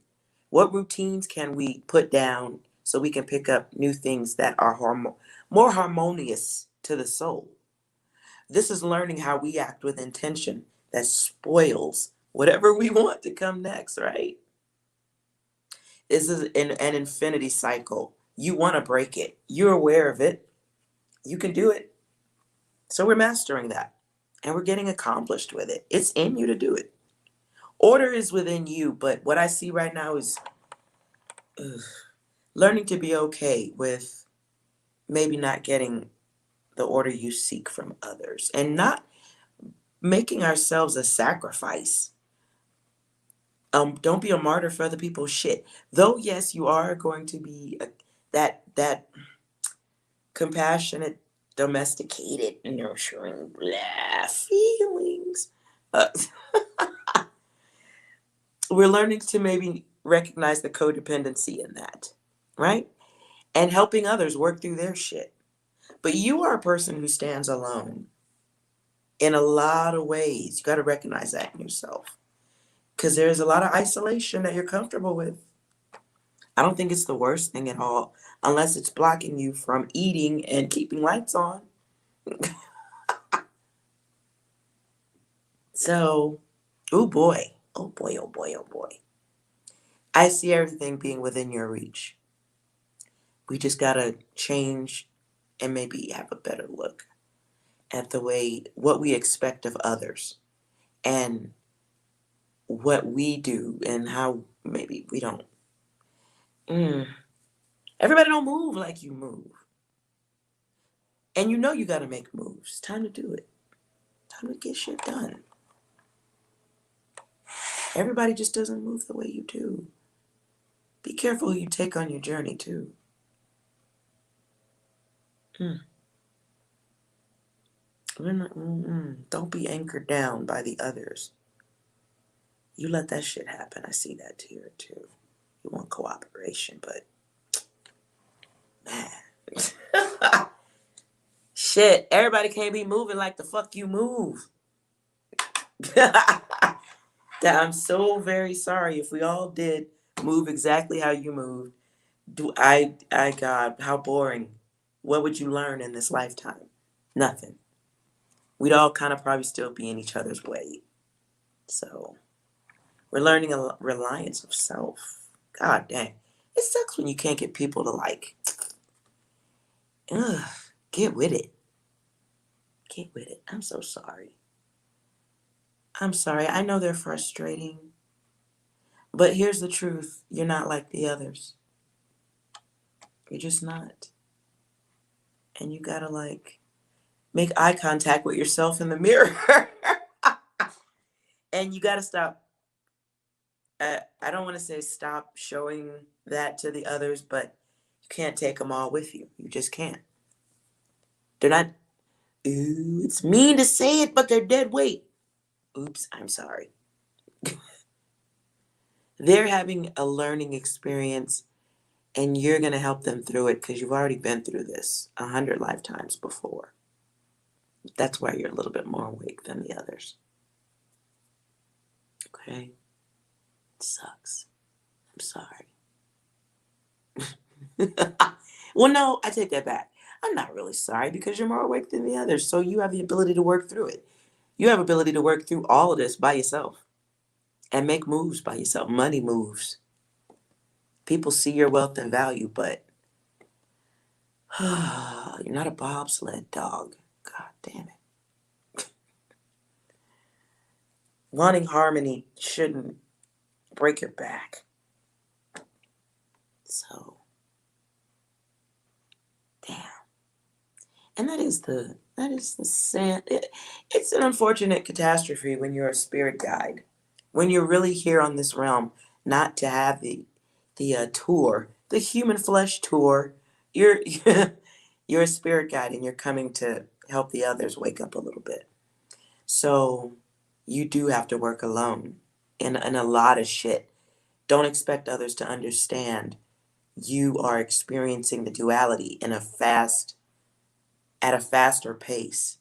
Speaker 1: What routines can we put down so we can pick up new things that are more harmonious to the soul? This is learning how we act with intention that spoils whatever we want to come next, right? This is an infinity cycle. You want to break it. You're aware of it. You can do it. So we're mastering that. And we're getting accomplished with it. It's in you to do it. Order is within you, but what I see right now is ugh, learning to be okay with maybe not getting the order you seek from others and not making ourselves a sacrifice. Don't be a martyr for other people's shit. Though yes, you are going to be that compassionate, domesticated, nurturing blah, feelings. Uh, we're learning to maybe recognize the codependency in that, right? And helping others work through their shit. But you are a person who stands alone in a lot of ways. You got to recognize that in yourself because there's a lot of isolation that you're comfortable with. I don't think it's the worst thing at all unless it's blocking you from eating and keeping lights on. So, oh boy, oh boy, oh boy, oh boy. I see everything being within your reach. We just got to change and maybe have a better look at the way what we expect of others and what we do and how maybe we don't. Mm, everybody don't move like you move. And you know you got to make moves. Time to do it. Time to get shit done. Everybody just doesn't move the way you do. Be careful who you take on your journey too. Mm. Don't be anchored down by the others. You let that shit happen. I see that here too. You want cooperation, but man. Shit, everybody can't be moving like the fuck you move. That I'm so very sorry if we all did move exactly how you moved. God, how boring. What would you learn in this lifetime? Nothing. We'd all kind of probably still be in each other's way. So we're learning a reliance of self. God dang. It sucks when you can't get people to ugh, get with it. Get with it. I'm so sorry. I'm sorry. I know they're frustrating. But here's the truth. You're not like the others. You're just not. And you gotta like make eye contact with yourself in the mirror. And you gotta stop. I don't want to say stop showing that to the others, but you can't take them all with you. You just can't. They're not, ooh, it's mean to say it, but they're dead weight. Oops, I'm sorry. They're having a learning experience and you're going to help them through it because you've already been through this 100 lifetimes before. That's why you're a little bit more awake than the others. Okay? It sucks. I'm sorry. Well, no, I take that back. I'm not really sorry because you're more awake than the others. So you have the ability to work through it. You have ability to work through all of this by yourself and make moves by yourself. Money moves. People see your wealth and value, but you're not a bobsled dog. God damn it. Wanting harmony shouldn't break your back. So, damn. And that is the sad. It's an unfortunate catastrophe when you're a spirit guide, when you're really here on this realm, not to have the tour, the human flesh tour. You're you're a spirit guide, and you're coming to help the others wake up a little bit. So you do have to work alone in a lot of shit. Don't expect others to understand. You are experiencing the duality at a faster pace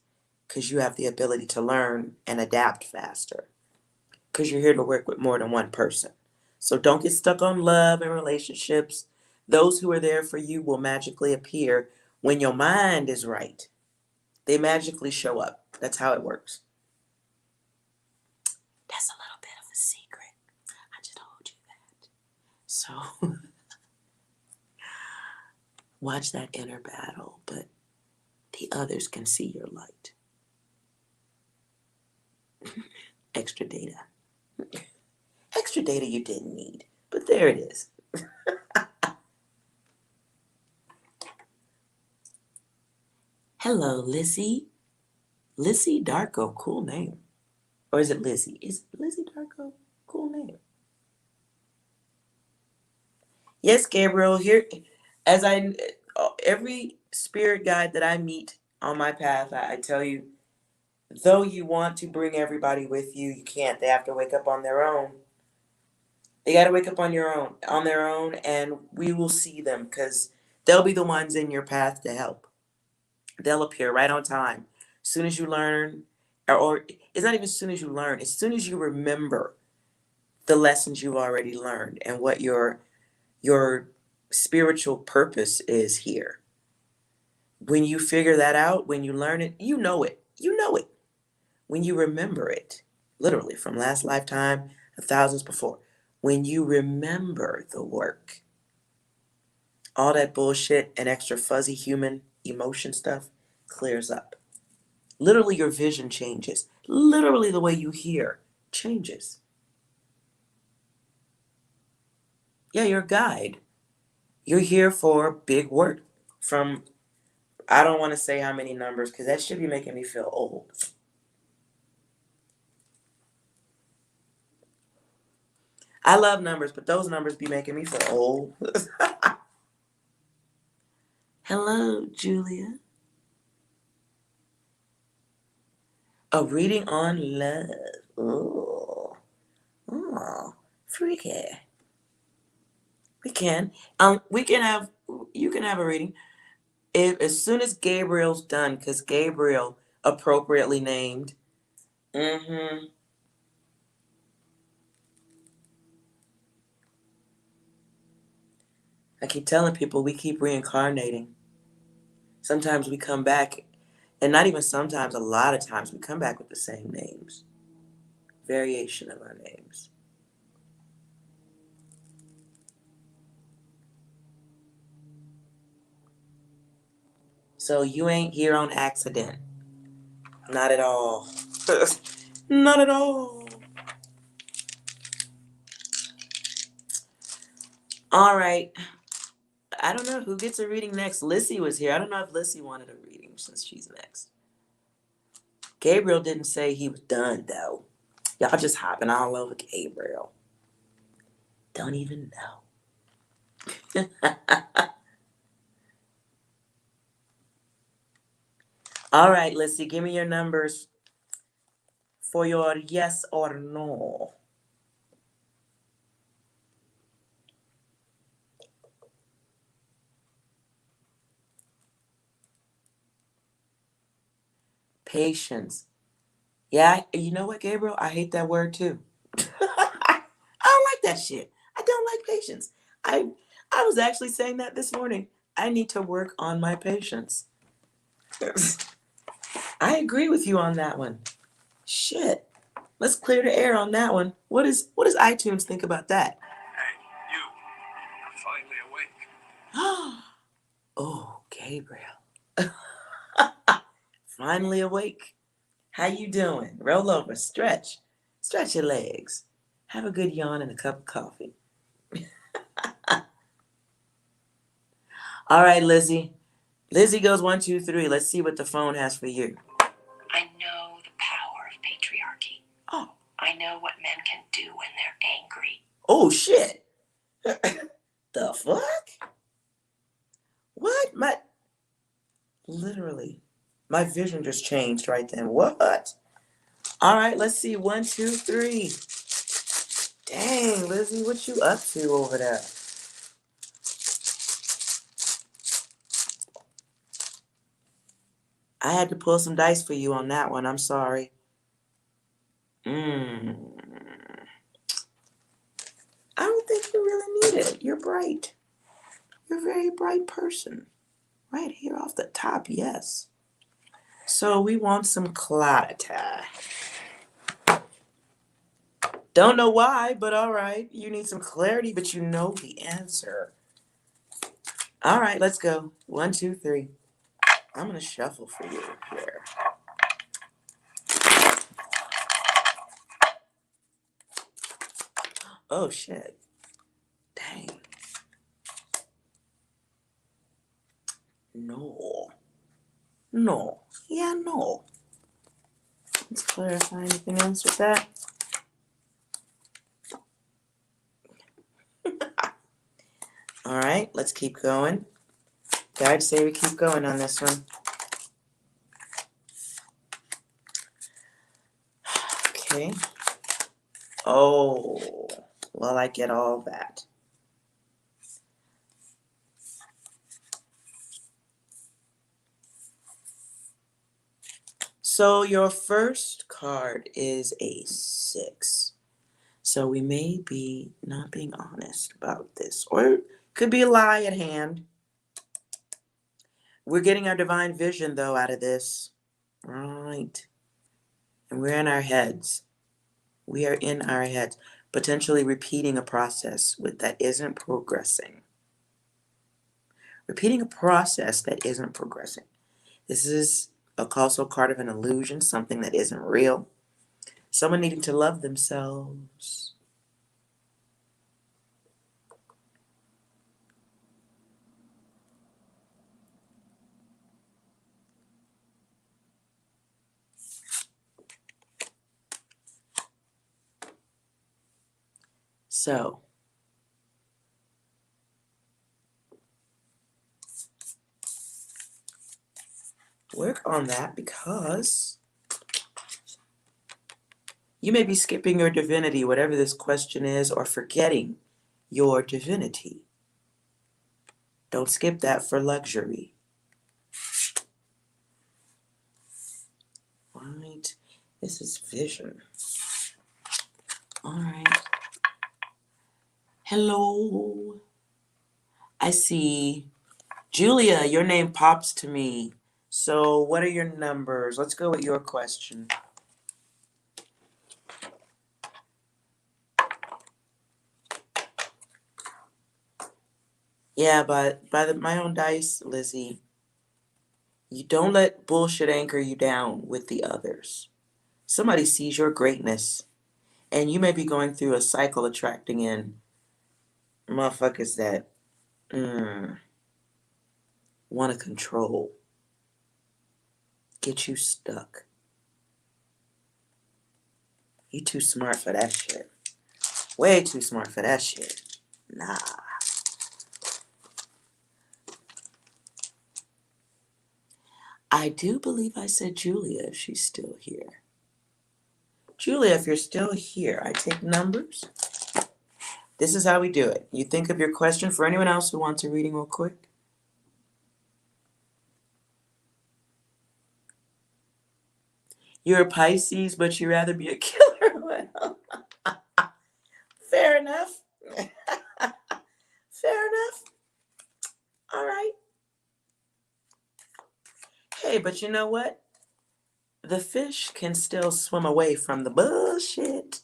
Speaker 1: because you have the ability to learn and adapt faster because you're here to work with more than one person. So don't get stuck on love and relationships. Those who are there for you will magically appear when your mind is right. They magically show up. That's how it works. That's a little bit of a secret. I just told you that. So watch that inner battle, but the others can see your light. Extra data. Extra data you didn't need, but there it is. Hello, Lizzie. Lizzie Darko, cool name. Or is it Lizzie? Is Lizzie Darko cool name? Yes, Gabriel. Here, as every spirit guide that I meet on my path, I tell you, though you want to bring everybody with you, you can't. They have to wake up on their own. They got to wake up on their own, and we will see them because they'll be the ones in your path to help. They'll appear right on time. As soon as you learn, or it's not even as soon as you learn, as soon as you remember the lessons you've already learned and what your spiritual purpose is here. When you figure that out, when you learn it, you know it. You know it. When you remember it, literally from last lifetime, thousands before, when you remember the work, all that bullshit and extra fuzzy human emotion stuff clears up. Literally, your vision changes. Literally, the way you hear changes. Yeah, you're a guide. You're here for big work. From, I don't want to say how many numbers because that should be making me feel old. I love numbers, but those numbers be making me feel old. Hello, Julia. A reading on love. Ooh. Oh, freaky. We can. We can have. You can have a reading. As soon as Gabriel's done, because Gabriel appropriately named. Mm-hmm. I keep telling people we keep reincarnating. Sometimes we come back, and not even sometimes, a lot of times we come back with the same names. Variation of our names. So you ain't here on accident. Not at all. Not at all. All right. I don't know who gets a reading next. Lissy was here. I don't know if Lissy wanted a reading since she's next. Gabriel didn't say he was done, though. Y'all just hopping all over Gabriel. Don't even know. All right, Lissy, give me your numbers for your yes or no. Patience. Yeah, you know what, Gabriel? I hate that word too. I don't like that shit. I don't like patience. I was actually saying that this morning. I need to work on my patience. I agree with you on that one. Shit. Let's clear the air on that one. What does iTunes think about that?
Speaker 2: Hey, you. Finally awake.
Speaker 1: Oh, Gabriel. Finally awake. How you doing? Roll over, stretch. Stretch your legs. Have a good yawn and a cup of coffee. All right, Lizzie. Lizzie goes 1, 2, 3. Let's see what the phone has for you.
Speaker 3: I know the power of patriarchy.
Speaker 1: Oh.
Speaker 3: I know what men can do when they're angry.
Speaker 1: Oh, shit. The fuck? What? Literally. My vision just changed right then. What? All right, let's see. 1, 2, 3. Dang, Lizzie, what you up to over there? I had to pull some dice for you on that one. I'm sorry. I don't think you really need it. You're bright. You're a very bright person. Right here off the top, yes. So we want some clarity. Don't know why, but all right. You need some clarity, but you know the answer. All right, let's go. 1, 2, 3. I'm going to shuffle for you here. Oh, shit. Dang. No. No. Yeah, no. Let's clarify anything else with that. All right, let's keep going. I'd say we keep going on this one. Okay. Oh, well, I get all that. So your first card is a 6. So we may be not being honest about this, or could be a lie at hand. We're getting our divine vision, though, out of this. Right. And we're in our heads. We are in our heads, potentially repeating a process that isn't progressing. Repeating a process that isn't progressing. This is also card of an illusion, something that isn't real. Someone needing to love themselves. So, work on that because you may be skipping your divinity, whatever this question is, or forgetting your divinity. Don't skip that for luxury. Right. This is vision. All right. Hello. I see. Julia, your name pops to me. So, what are your numbers? Let's go with your question. Yeah, but by my own dice, Lizzie, you don't let bullshit anchor you down with the others. Somebody sees your greatness, and you may be going through a cycle attracting in motherfuckers that want to control, get you stuck. You too smart for that shit. Way too smart for that shit. Nah. I do believe I said Julia if she's still here. Julia, if you're still here, I take numbers. This is how we do it. You think of your question for anyone else who wants a reading real quick. You're a Pisces, but you'd rather be a killer. Well, fair enough. Fair enough. All right. Hey, but you know what? The fish can still swim away from the bullshit.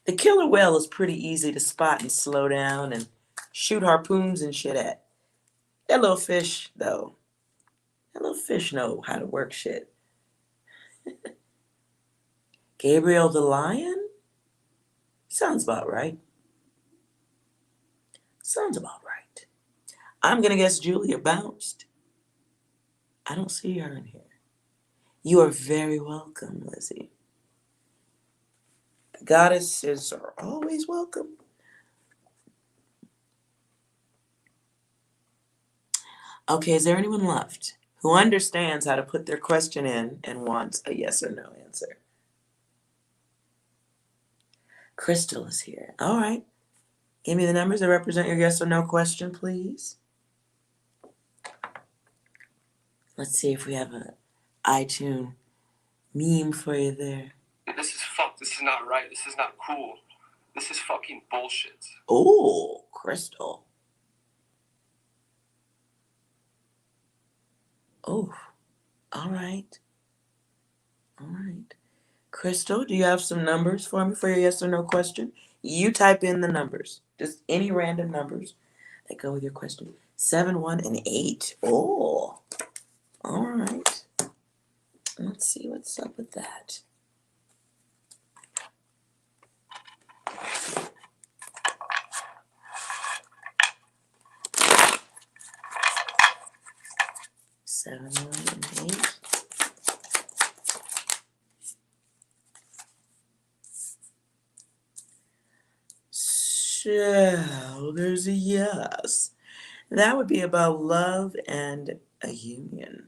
Speaker 1: The killer whale is pretty easy to spot and slow down and shoot harpoons and shit at. That little fish, though, that little fish know how to work shit. Gabriel the lion? Sounds about right. Sounds about right. I'm gonna guess Julia bounced. I don't see her in here. You are very welcome, Lizzie. The goddesses are always welcome. Okay, is there anyone left who understands how to put their question in and wants a yes or no answer? Crystal is here. All right. Give me the numbers that represent your yes or no question, please. Let's see if we have an iTunes meme for you there.
Speaker 2: This is fucked. This is not right. This is not cool. This is fucking bullshit.
Speaker 1: Oh, Crystal. Oh, all right. All right. Crystal, do you have some numbers for me for your yes or no question? You type in the numbers, just any random numbers that go with your question. 7, 1, and 8. Oh, all right. Let's see what's up with that. Seven, 1, and 8. So there's a yes. That would be about love and a union.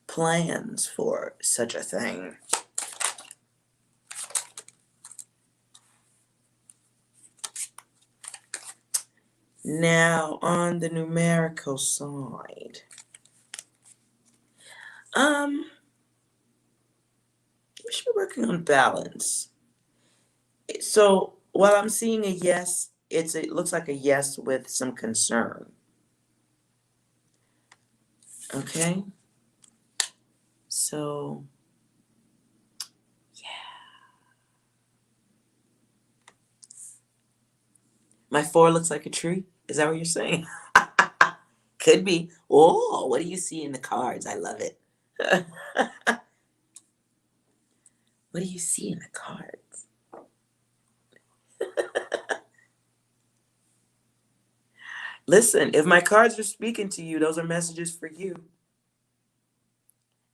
Speaker 1: Plans for such a thing. Now, on the numerical side, we should be working on balance. So while I'm seeing a yes, it looks like a yes with some concern. Okay? So, yeah. My 4 looks like a tree? Is that what you're saying? Could be. Oh, what do you see in the cards? I love it. What do you see in the cards? Listen, if my cards are speaking to you, those are messages for you.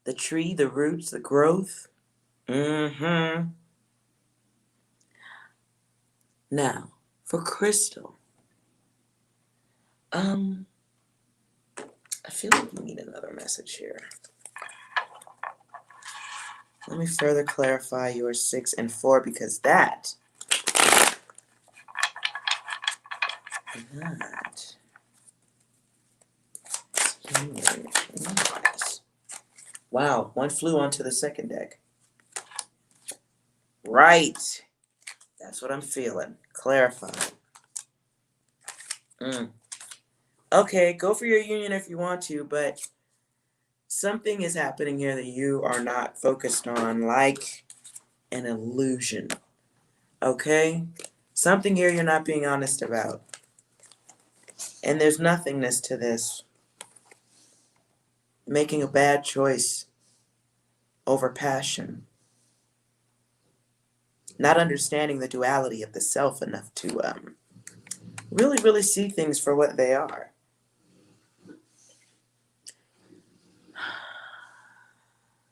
Speaker 1: The tree, the roots, the growth. Mm-hmm. Now, for Crystal, I feel like we need another message here. Let me further clarify your 6 and 4 because that. Wow, one flew onto the second deck. Right. That's what I'm feeling. Clarify. Okay, go for your union if you want to, but something is happening here that you are not focused on, like an illusion. Okay? Something here you're not being honest about. And there's nothingness to this. Making a bad choice over passion. Not understanding the duality of the self enough to Really, really see things for what they are.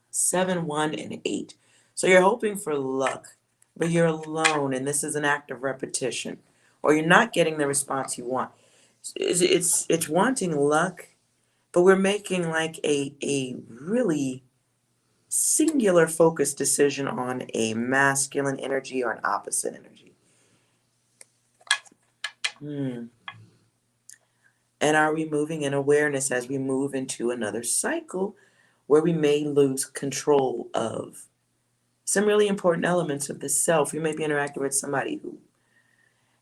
Speaker 1: Seven, 1, and 8. So you're hoping for luck, but you're alone, and this is an act of repetition, or you're not getting the response you want. It's wanting luck, but we're making like a really singular focused decision on a masculine energy or an opposite energy. And are we moving in awareness as we move into another cycle where we may lose control of some really important elements of the self? You may be interacting with somebody who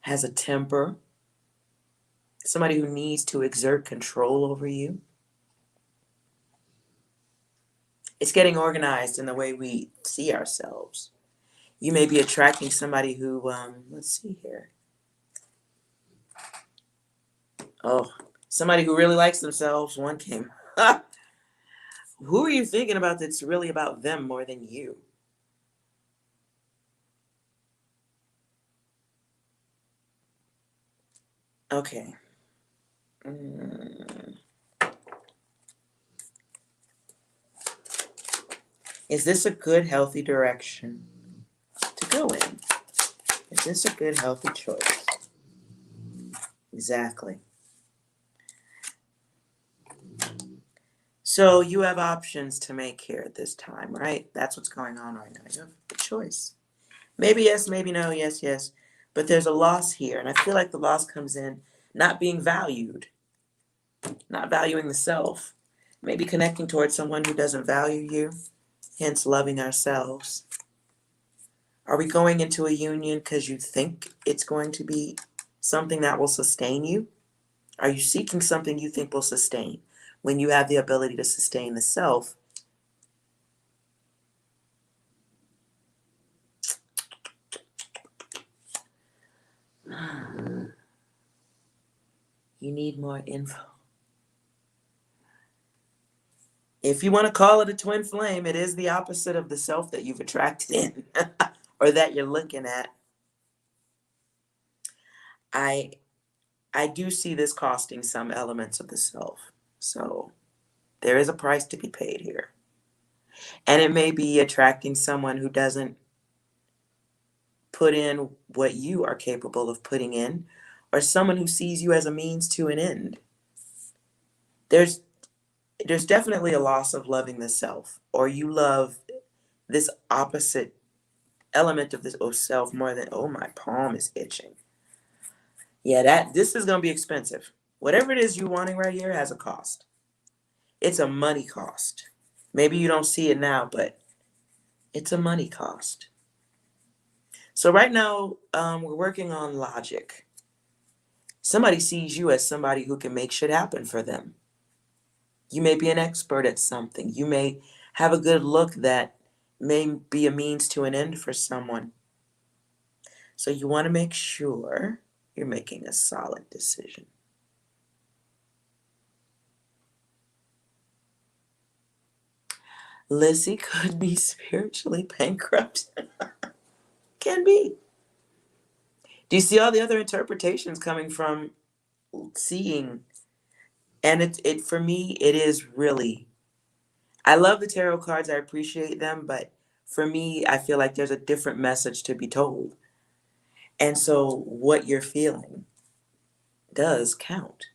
Speaker 1: has a temper, somebody who needs to exert control over you. It's getting organized in the way we see ourselves. You may be attracting somebody who, let's see here. Oh, somebody who really likes themselves. One came. Who are you thinking about that's really about them more than you? Okay. Is this a good, healthy direction to go in? Is this a good, healthy choice? Exactly. So you have options to make here at this time, right? That's what's going on right now. You have a choice. Maybe yes, maybe no, yes, yes. But there's a loss here. And I feel like the loss comes in not being valued, not valuing the self, maybe connecting towards someone who doesn't value you, hence loving ourselves. Are we going into a union because you think it's going to be something that will sustain you? Are you seeking something you think will sustain when you have the ability to sustain the self? You need more info. If you want to call it a twin flame, it is the opposite of the self that you've attracted in or that you're looking at. I I do see this costing some elements of the self. So there is a price to be paid here. And it may be attracting someone who doesn't put in what you are capable of putting in, or someone who sees you as a means to an end. There's definitely a loss of loving the self, or you love this opposite element of this self more than, oh, my palm is itching. Yeah, this is gonna be expensive. Whatever it is you're wanting right here has a cost. It's a money cost. Maybe you don't see it now, but it's a money cost. So right now, we're working on logic. Somebody sees you as somebody who can make shit happen for them. You may be an expert at something. You may have a good look that may be a means to an end for someone. So you want to make sure you're making a solid decision. Lizzie could be spiritually bankrupt. Can be. Do you see all the other interpretations coming from seeing? And it for me, it is really, I love the tarot cards. I appreciate them, but for me, I feel like there's a different message to be told. And so what you're feeling does count.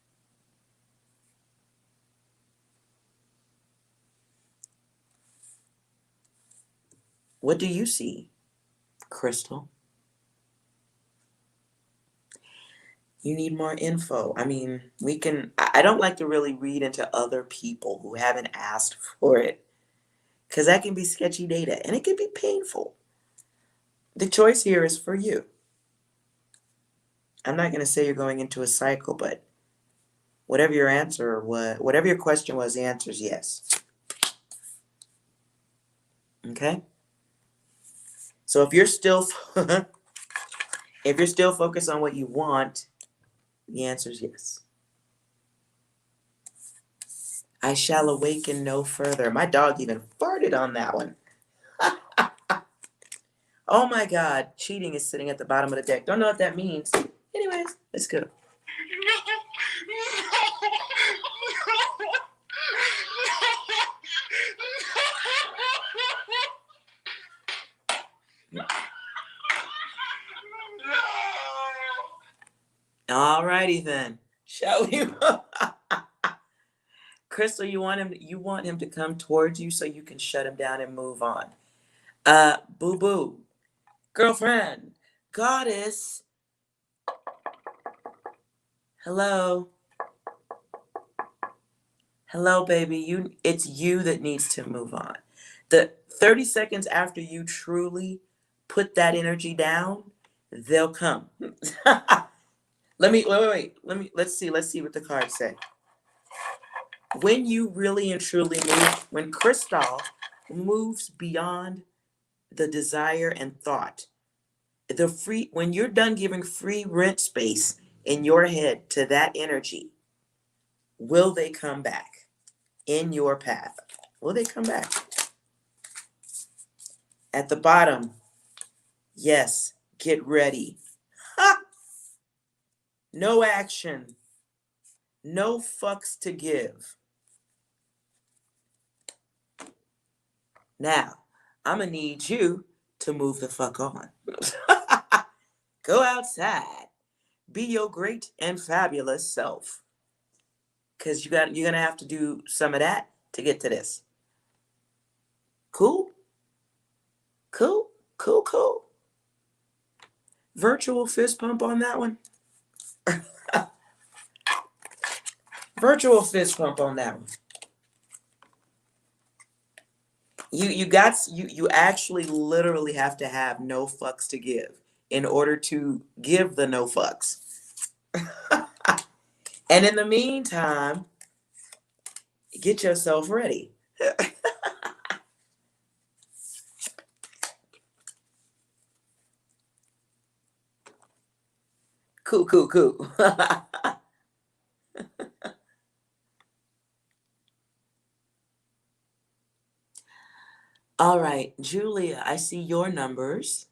Speaker 1: What do you see, Crystal? You need more info. I mean, I don't like to really read into other people who haven't asked for it, because that can be sketchy data and it can be painful. The choice here is for you. I'm not going to say you're going into a cycle, but whatever your answer was, whatever your question was, the answer is yes. Okay? So if you're still if you're still focused on what you want, the answer is yes. I shall awaken no further. My dog even farted on that one. Oh my God, cheating is sitting at the bottom of the deck. Don't know what that means. Anyways, let's go. Alrighty then. Shall we? Crystal, you want him to come towards you so you can shut him down and move on. Boo boo. Girlfriend. Goddess. Hello. Hello, baby. It's you that needs to move on. The 30 seconds after you truly put that energy down, they'll come. Let's see what the cards say. When you really and truly move, when Crystal moves beyond the desire and thought, when you're done giving free rent space in your head to that energy, will they come back in your path? Will they come back? At the bottom, yes, get ready. Ha! No action, no fucks to give. Now, I'm gonna need you to move the fuck on. Go outside. Be your great and fabulous self. Cause you're gonna have to do some of that to get to this. Cool? Cool? Cool, cool. Virtual fist pump on that one. Virtual fist pump on that one. You actually literally have to have no fucks to give in order to give the no fucks. And in the meantime, get yourself ready. Cool, cool, cool. All right, Julia, I see your numbers.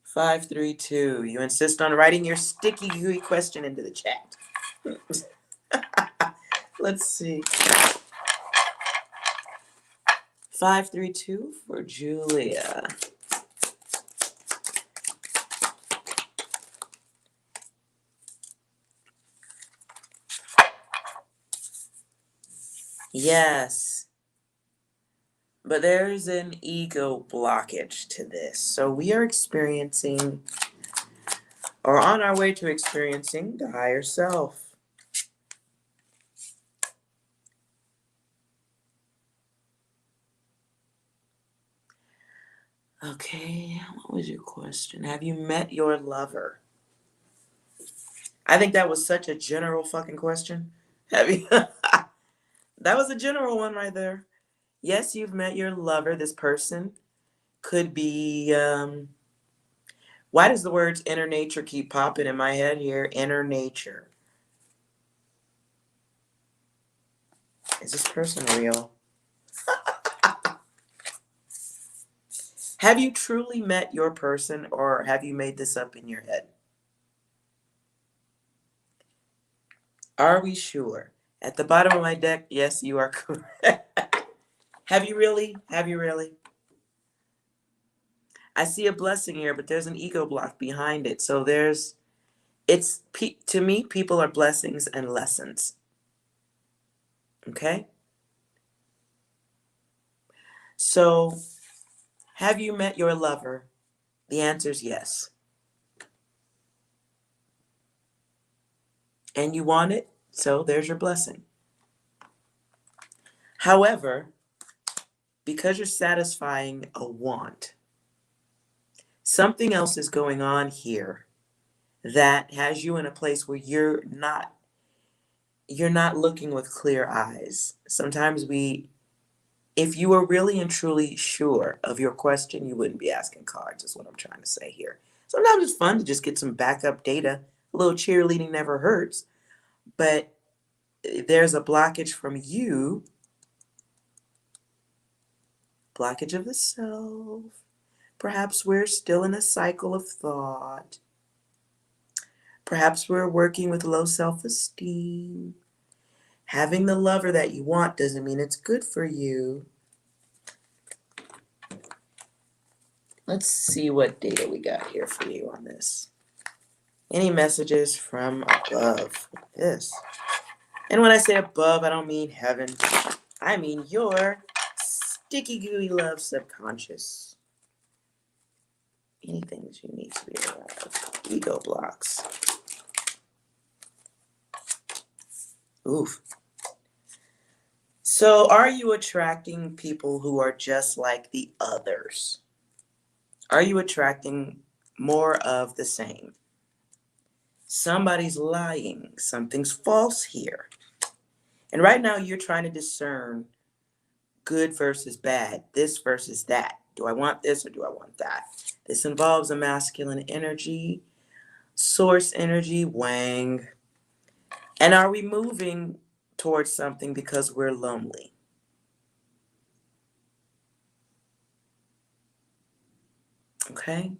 Speaker 1: 532. You insist on writing your sticky gooey question into the chat. Let's see. 532 for Julia. Yes. But there's an ego blockage to this. So we are experiencing, or on our way to experiencing, the higher self. Okay, what was your question? Have you met your lover? I think that was such a general fucking question. Have you? That was a general one right there. Yes, you've met your lover. This person could be, why does the words inner nature keep popping in my head here? Inner nature. Is this person real? Have you truly met your person, or have you made this up in your head? Are we sure? At the bottom of my deck, yes, you are correct. Have you really? Have you really? I see a blessing here, but there's an ego block behind it. So to me, people are blessings and lessons. Okay? So, have you met your lover? The answer is yes. And you want it, so there's your blessing. However, because you're satisfying a want, something else is going on here that has you in a place where you're not looking with clear eyes. Sometimes if you were really and truly sure of your question, you wouldn't be asking cards, is what I'm trying to say here. Sometimes it's fun to just get some backup data. A little cheerleading never hurts. But there's a blockage from you, blockage of the self. Perhaps we're still in a cycle of thought. Perhaps we're working with low self-esteem. Having the lover that you want doesn't mean it's good for you. Let's see what data we got here for you on this. Any messages from above? This. And when I say above, I don't mean heaven. I mean your sticky gooey love subconscious. Anything that you need to be aware of. Ego blocks. Oof. So are you attracting people who are just like the others? Are you attracting more of the same? Somebody's lying. Something's false here. And right now you're trying to discern good versus bad, this versus that. Do I want this or do I want that? This involves a masculine energy, source energy, Wang. And are we moving towards something because we're lonely? Okay?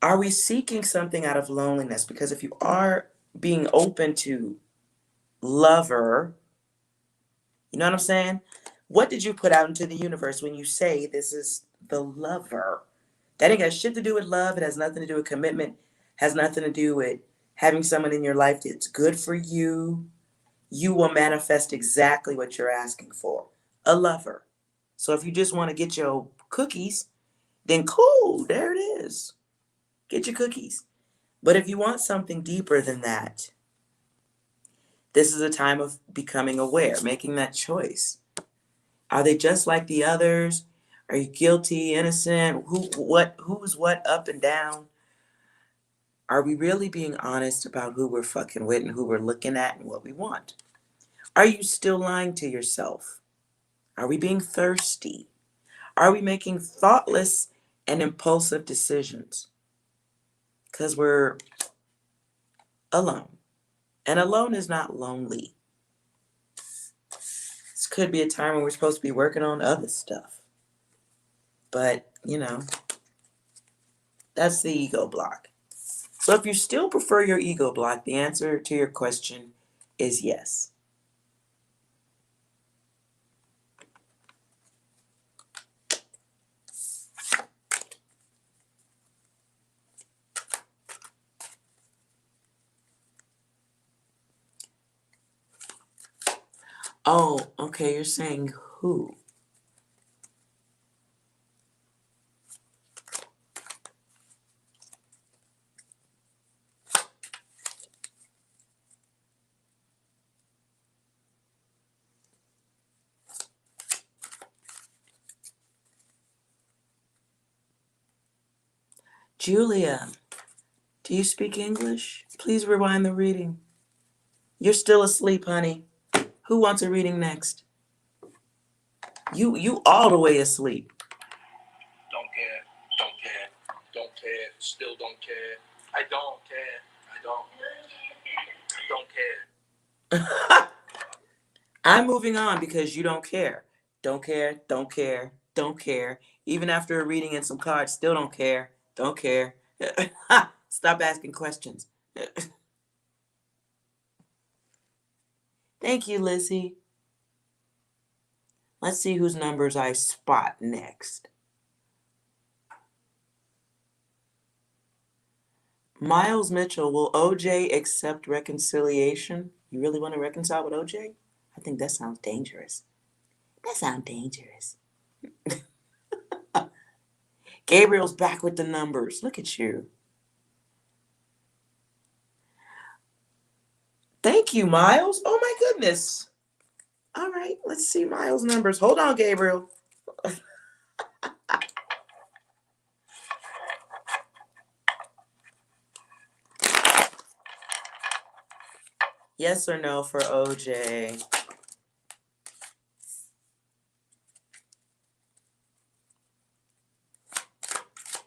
Speaker 1: Are we seeking something out of loneliness? Because if you are being open to lover, you know what I'm saying? What did you put out into the universe when you say this is the lover? That ain't got shit to do with love. It has nothing to do with commitment. Has nothing to do with having someone in your life that's good for you. You will manifest exactly what you're asking for. A lover. So if you just want to get your cookies, then cool, there it is. Get your cookies. But if you want something deeper than that, this is a time of becoming aware, making that choice. Are they just like the others? Are you guilty, innocent? Who's what, up and down? Are we really being honest about who we're fucking with and who we're looking at and what we want? Are you still lying to yourself? Are we being thirsty? Are we making thoughtless and impulsive decisions? Because we're alone. And alone is not lonely. This could be a time when we're supposed to be working on other stuff. But, that's the ego block. So if you still prefer your ego block, the answer to your question is yes. Oh, okay, you're saying who? Julia, do you speak English? Please rewind the reading. You're still asleep, honey. Who wants a reading next? You all the way asleep.
Speaker 2: Don't care. Don't care. Don't care. Still don't care. I don't care. I don't. I don't care.
Speaker 1: I'm moving on because you don't care. Don't care, don't care, don't care. Even after a reading and some cards, still don't care, don't care. Stop asking questions. Thank you, Lizzie. Let's see whose numbers I spot next. Miles Mitchell, will OJ accept reconciliation? You really want to reconcile with OJ? I think that sounds dangerous. That sounds dangerous. Gabriel's back with the numbers. Look at you. Thank you, Miles. Oh my goodness. All right, let's see Miles' numbers. Hold on, Gabriel. Yes or no for OJ?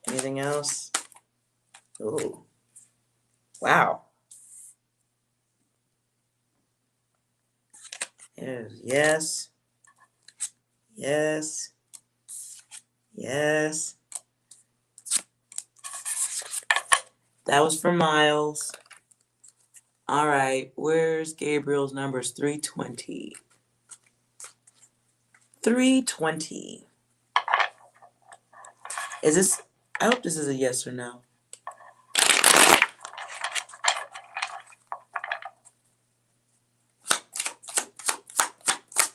Speaker 1: Anything else? Oh, wow. Yes, yes, yes, That was for Miles. All right, where's Gabriel's numbers? 320. 320. Is this, I hope this is a yes or no.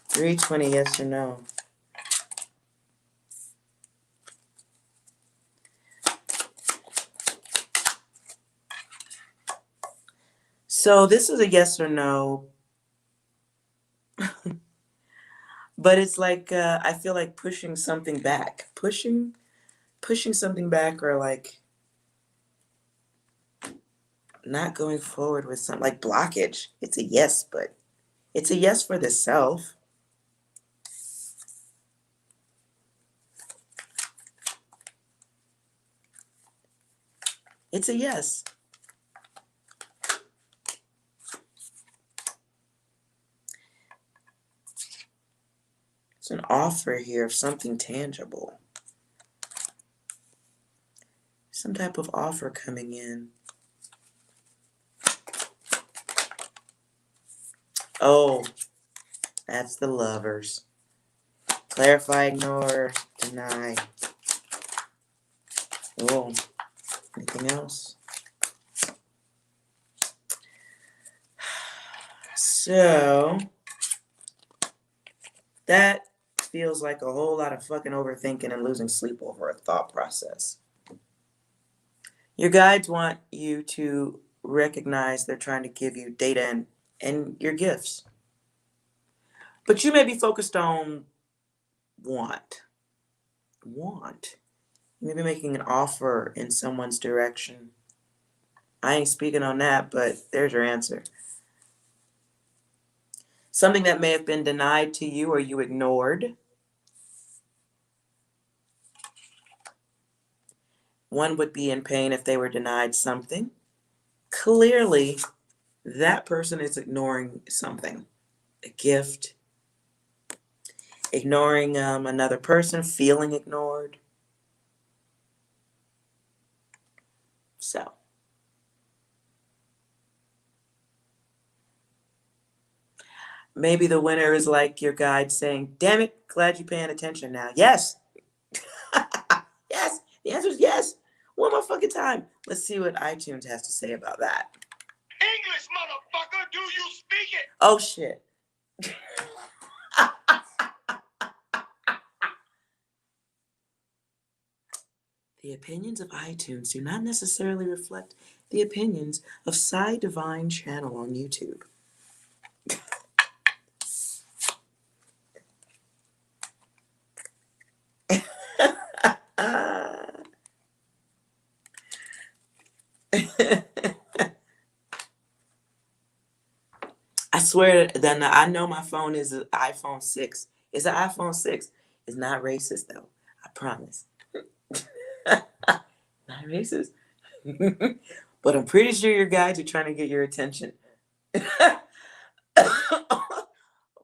Speaker 1: 320, yes or no. So this is a yes or no, but it's like I feel like pushing something back, pushing something back, or like not going forward with something like blockage. It's a yes, but it's a yes for the self. It's a yes. It's an offer here of something tangible. Some type of offer coming in. Oh, that's the lovers. Clarify, ignore, deny. Oh, anything else? So, that feels like a whole lot of fucking overthinking and losing sleep over a thought process. Your guides want you to recognize they're trying to give you data and your gifts. But you may be focused on want. Want. You may be making an offer in someone's direction. I ain't speaking on that, but there's your answer. Something that may have been denied to you or you ignored. One would be in pain if they were denied something. Clearly, that person is ignoring something, a gift, ignoring another person, feeling ignored. So, maybe the winner is like your guide saying, damn it, glad you're paying attention now. Yes. Yes. The answer is yes. One more fucking time. Let's see what iTunes has to say about that.
Speaker 2: English, motherfucker, do you speak it?
Speaker 1: Oh, shit. The opinions of iTunes do not necessarily reflect the opinions of Psy Divine Channel on YouTube. I swear that I know my phone is an iPhone 6. It's an iPhone 6. It's not racist though. I promise. Not racist. But I'm pretty sure your guides are trying to get your attention.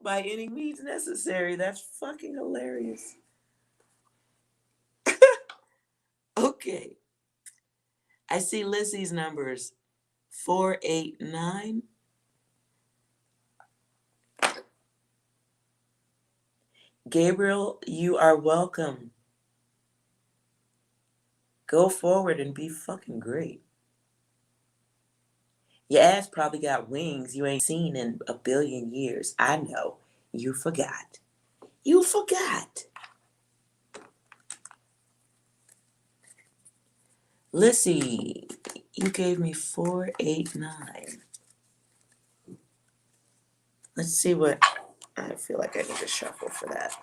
Speaker 1: By any means necessary. That's fucking hilarious. Okay. I see Lissy's numbers 489. Gabriel, you are welcome. Go forward and be fucking great. Your ass probably got wings you ain't seen in a billion years. I know. You forgot. You forgot. Lissy, you gave me 489. Let's see what. I feel like I need to shuffle for that.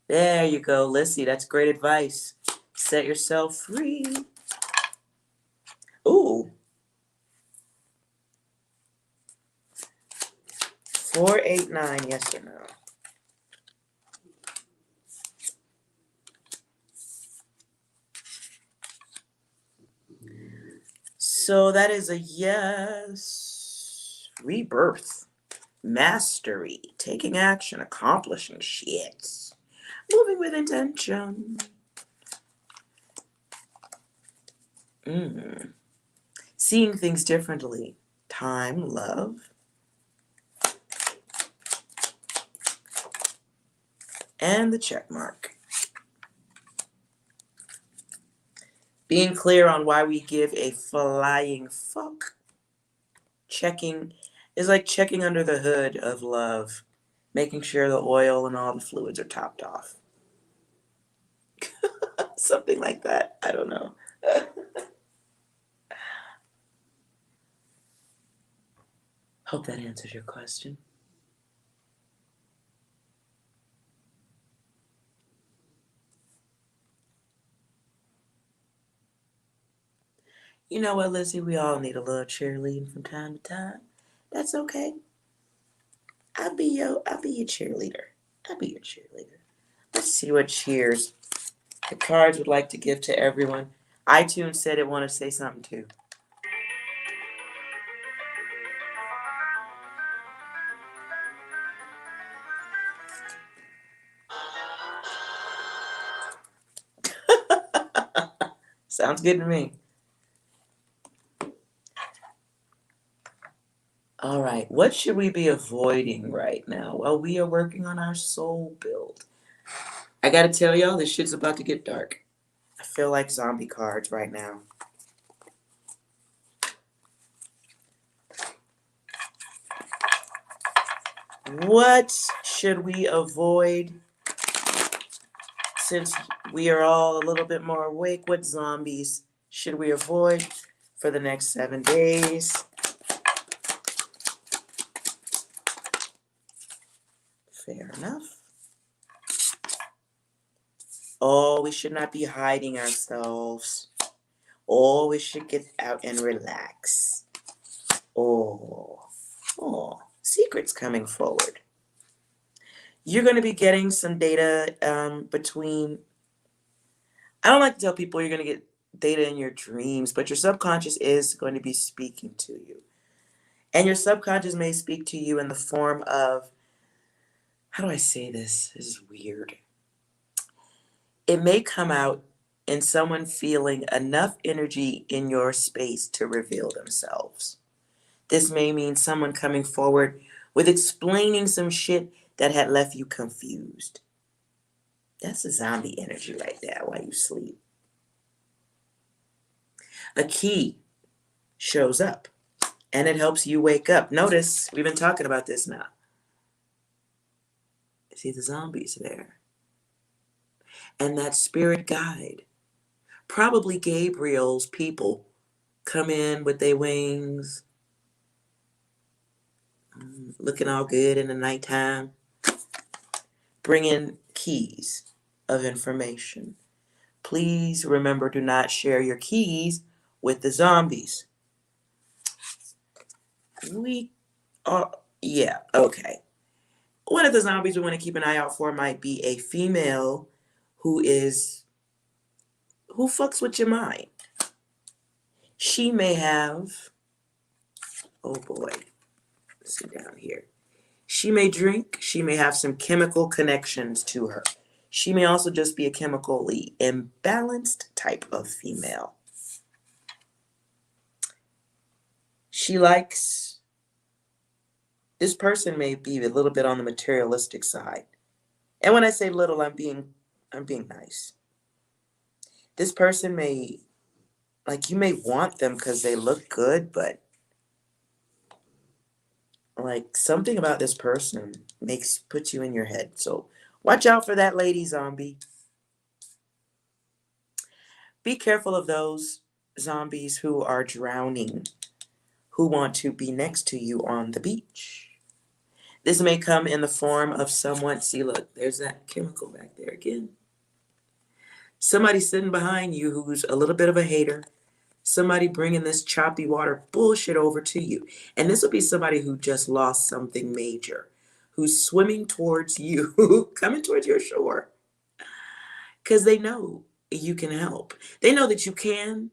Speaker 1: There you go, Lissy. That's great advice. Set yourself free. Ooh. 489, yes or no? So that is a yes. Rebirth. Mastery. Taking action. Accomplishing shit. Moving with intention. Seeing things differently. Time, love, and the check mark. Being clear on why we give a flying fuck. Checking is like checking under the hood of love, making sure the oil and all the fluids are topped off. Something like that. I don't know. Hope that answers your question. You know what, Lizzie? We all need a little cheerleading from time to time. That's okay. I'll be your cheerleader. I'll be your cheerleader. Let's see what cheers the cards would like to give to everyone. iTunes said it wanted to say something too. Sounds good to me. All right, what should we be avoiding right now? Well, we are working on our soul build. I gotta tell y'all, this shit's about to get dark. I feel like zombie cards right now. What should we avoid since we are all a little bit more awake? What zombies should we avoid for the next 7 days? Fair enough. Oh, we should not be hiding ourselves. Oh, we should get out and relax. Oh, secrets coming forward. You're going to be getting some data between. I don't like to tell people you're going to get data in your dreams, but your subconscious is going to be speaking to you. And your subconscious may speak to you in the form of, how do I say this? This is weird. It may come out in someone feeling enough energy in your space to reveal themselves. This may mean someone coming forward with explaining some shit that had left you confused. That's a zombie energy right there while you sleep. A key shows up and it helps you wake up. Notice, we've been talking about this now. See the zombies there. And that spirit guide. Probably Gabriel's people come in with their wings, looking all good in the nighttime, bringing keys of information. Please remember, do not share your keys with the zombies. We are, yeah, okay. One of the zombies we want to keep an eye out for might be a female who fucks with your mind. She may have, oh boy, let's see down here. She may drink, she may have some chemical connections to her. She may also just be a chemically imbalanced type of female. This person may be a little bit on the materialistic side. And when I say little, I'm being nice. This person may, like, you may want them because they look good, but like something about this person puts you in your head. So watch out for that lady zombie. Be careful of those zombies who are drowning, who want to be next to you on the beach. This may come in the form of someone, see, look, there's that chemical back there again. Somebody sitting behind you who's a little bit of a hater. Somebody bringing this choppy water bullshit over to you. And this will be somebody who just lost something major, who's swimming towards you, coming towards your shore. Because they know you can help. They know that you can,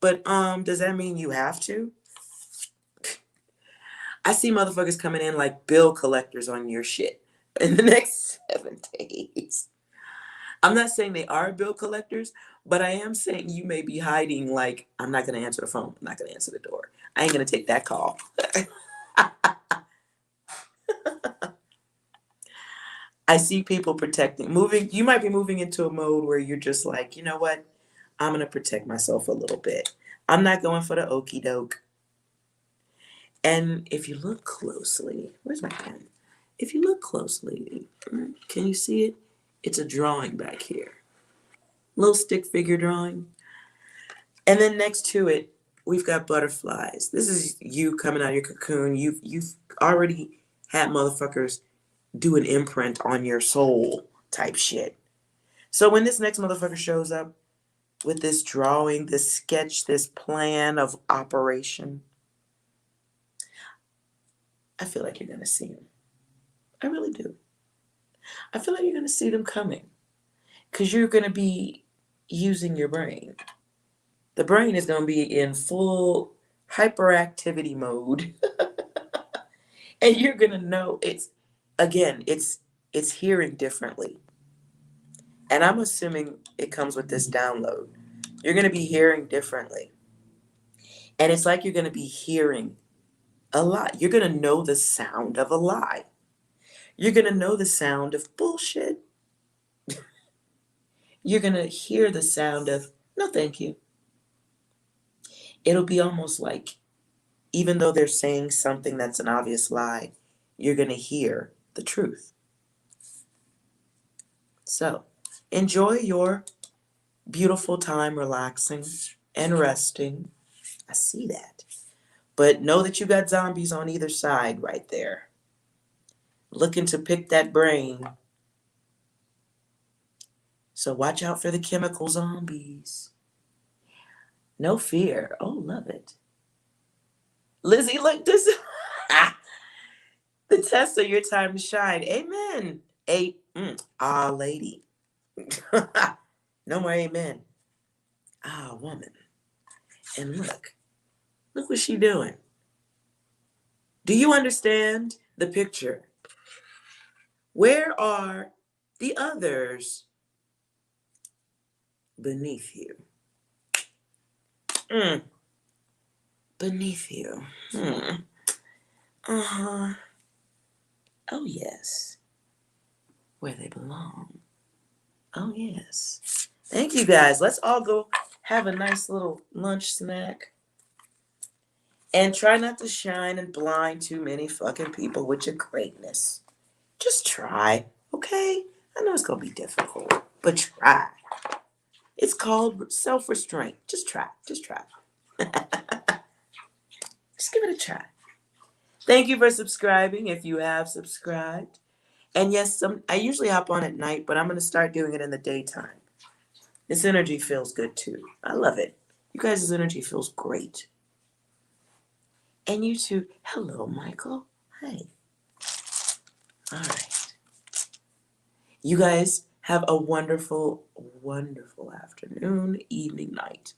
Speaker 1: but does that mean you have to? I see motherfuckers coming in like bill collectors on your shit in the next 7 days. I'm not saying they are bill collectors, but I am saying you may be hiding, like, I'm not going to answer the phone. I'm not going to answer the door. I ain't going to take that call. I see people protecting, moving. You might be moving into a mode where you're just like, you know what? I'm going to protect myself a little bit. I'm not going for the okey doke. And if you look closely, where's my pen? If you look closely, can you see it? It's a drawing back here. Little stick figure drawing. And then next to it, we've got butterflies. This is you coming out of your cocoon. You've already had motherfuckers do an imprint on your soul type shit. So when this next motherfucker shows up with this drawing, this sketch, this plan of operation, I feel like you're gonna see him. I really do. I feel like you're gonna see them coming. Because you're gonna be using your brain. The brain is gonna be in full hyperactivity mode. And you're gonna know it's hearing differently. And I'm assuming it comes with this download. You're gonna be hearing differently. And it's like you're gonna be hearing a lot. You're gonna know the sound of a lie. You're gonna know the sound of bullshit. You're gonna hear the sound of no thank you. It'll be almost like, even though they're saying something that's an obvious lie, you're gonna hear the truth. So enjoy your beautiful time relaxing and resting. I see that. But know that you got zombies on either side right there, looking to pick that brain. So watch out for the chemical zombies. No fear. Oh, love it. Lizzie, look, this the test of your time to shine. Amen. Lady. No more amen. Woman. And look what she doing. Do you understand the picture? Where are the others beneath you? Beneath you. Uh-huh. Oh, yes. Where they belong. Oh, yes. Thank you, guys. Let's all go have a nice little lunch snack. And try not to shine and blind too many fucking people with your greatness. Just try, okay? I know it's going to be difficult, but try. It's called self-restraint. Just try. Just try. Just give it a try. Thank you for subscribing if you have subscribed. And yes, I usually hop on at night, but I'm going to start doing it in the daytime. This energy feels good too. I love it. You guys' energy feels great. And you too. Hello, Michael. Hi. All right. You guys have a wonderful, wonderful afternoon, evening, night.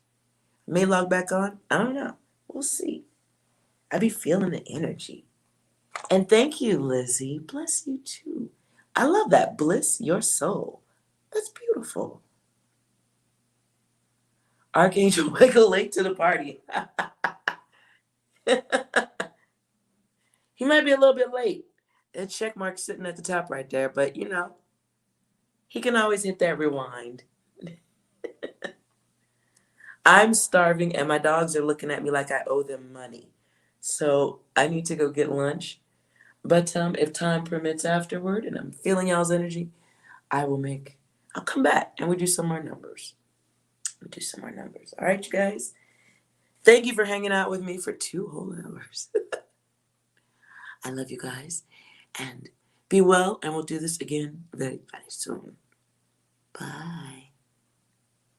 Speaker 1: May log back on? I don't know. We'll see. I be feeling the energy. And thank you, Lizzie. Bless you too. I love that. Bliss your soul. That's beautiful. Archangel Michael late to the party. He might be a little bit late. That check mark's sitting at the top right there, but he can always hit that rewind. I'm starving and my dogs are looking at me like I owe them money. So I need to go get lunch. But if time permits afterward and I'm feeling y'all's energy, I'll come back and we'll do some more numbers. All right, you guys. Thank you for hanging out with me for 2 whole hours. I love you guys. And be well, and we'll do this again very, very soon. Bye.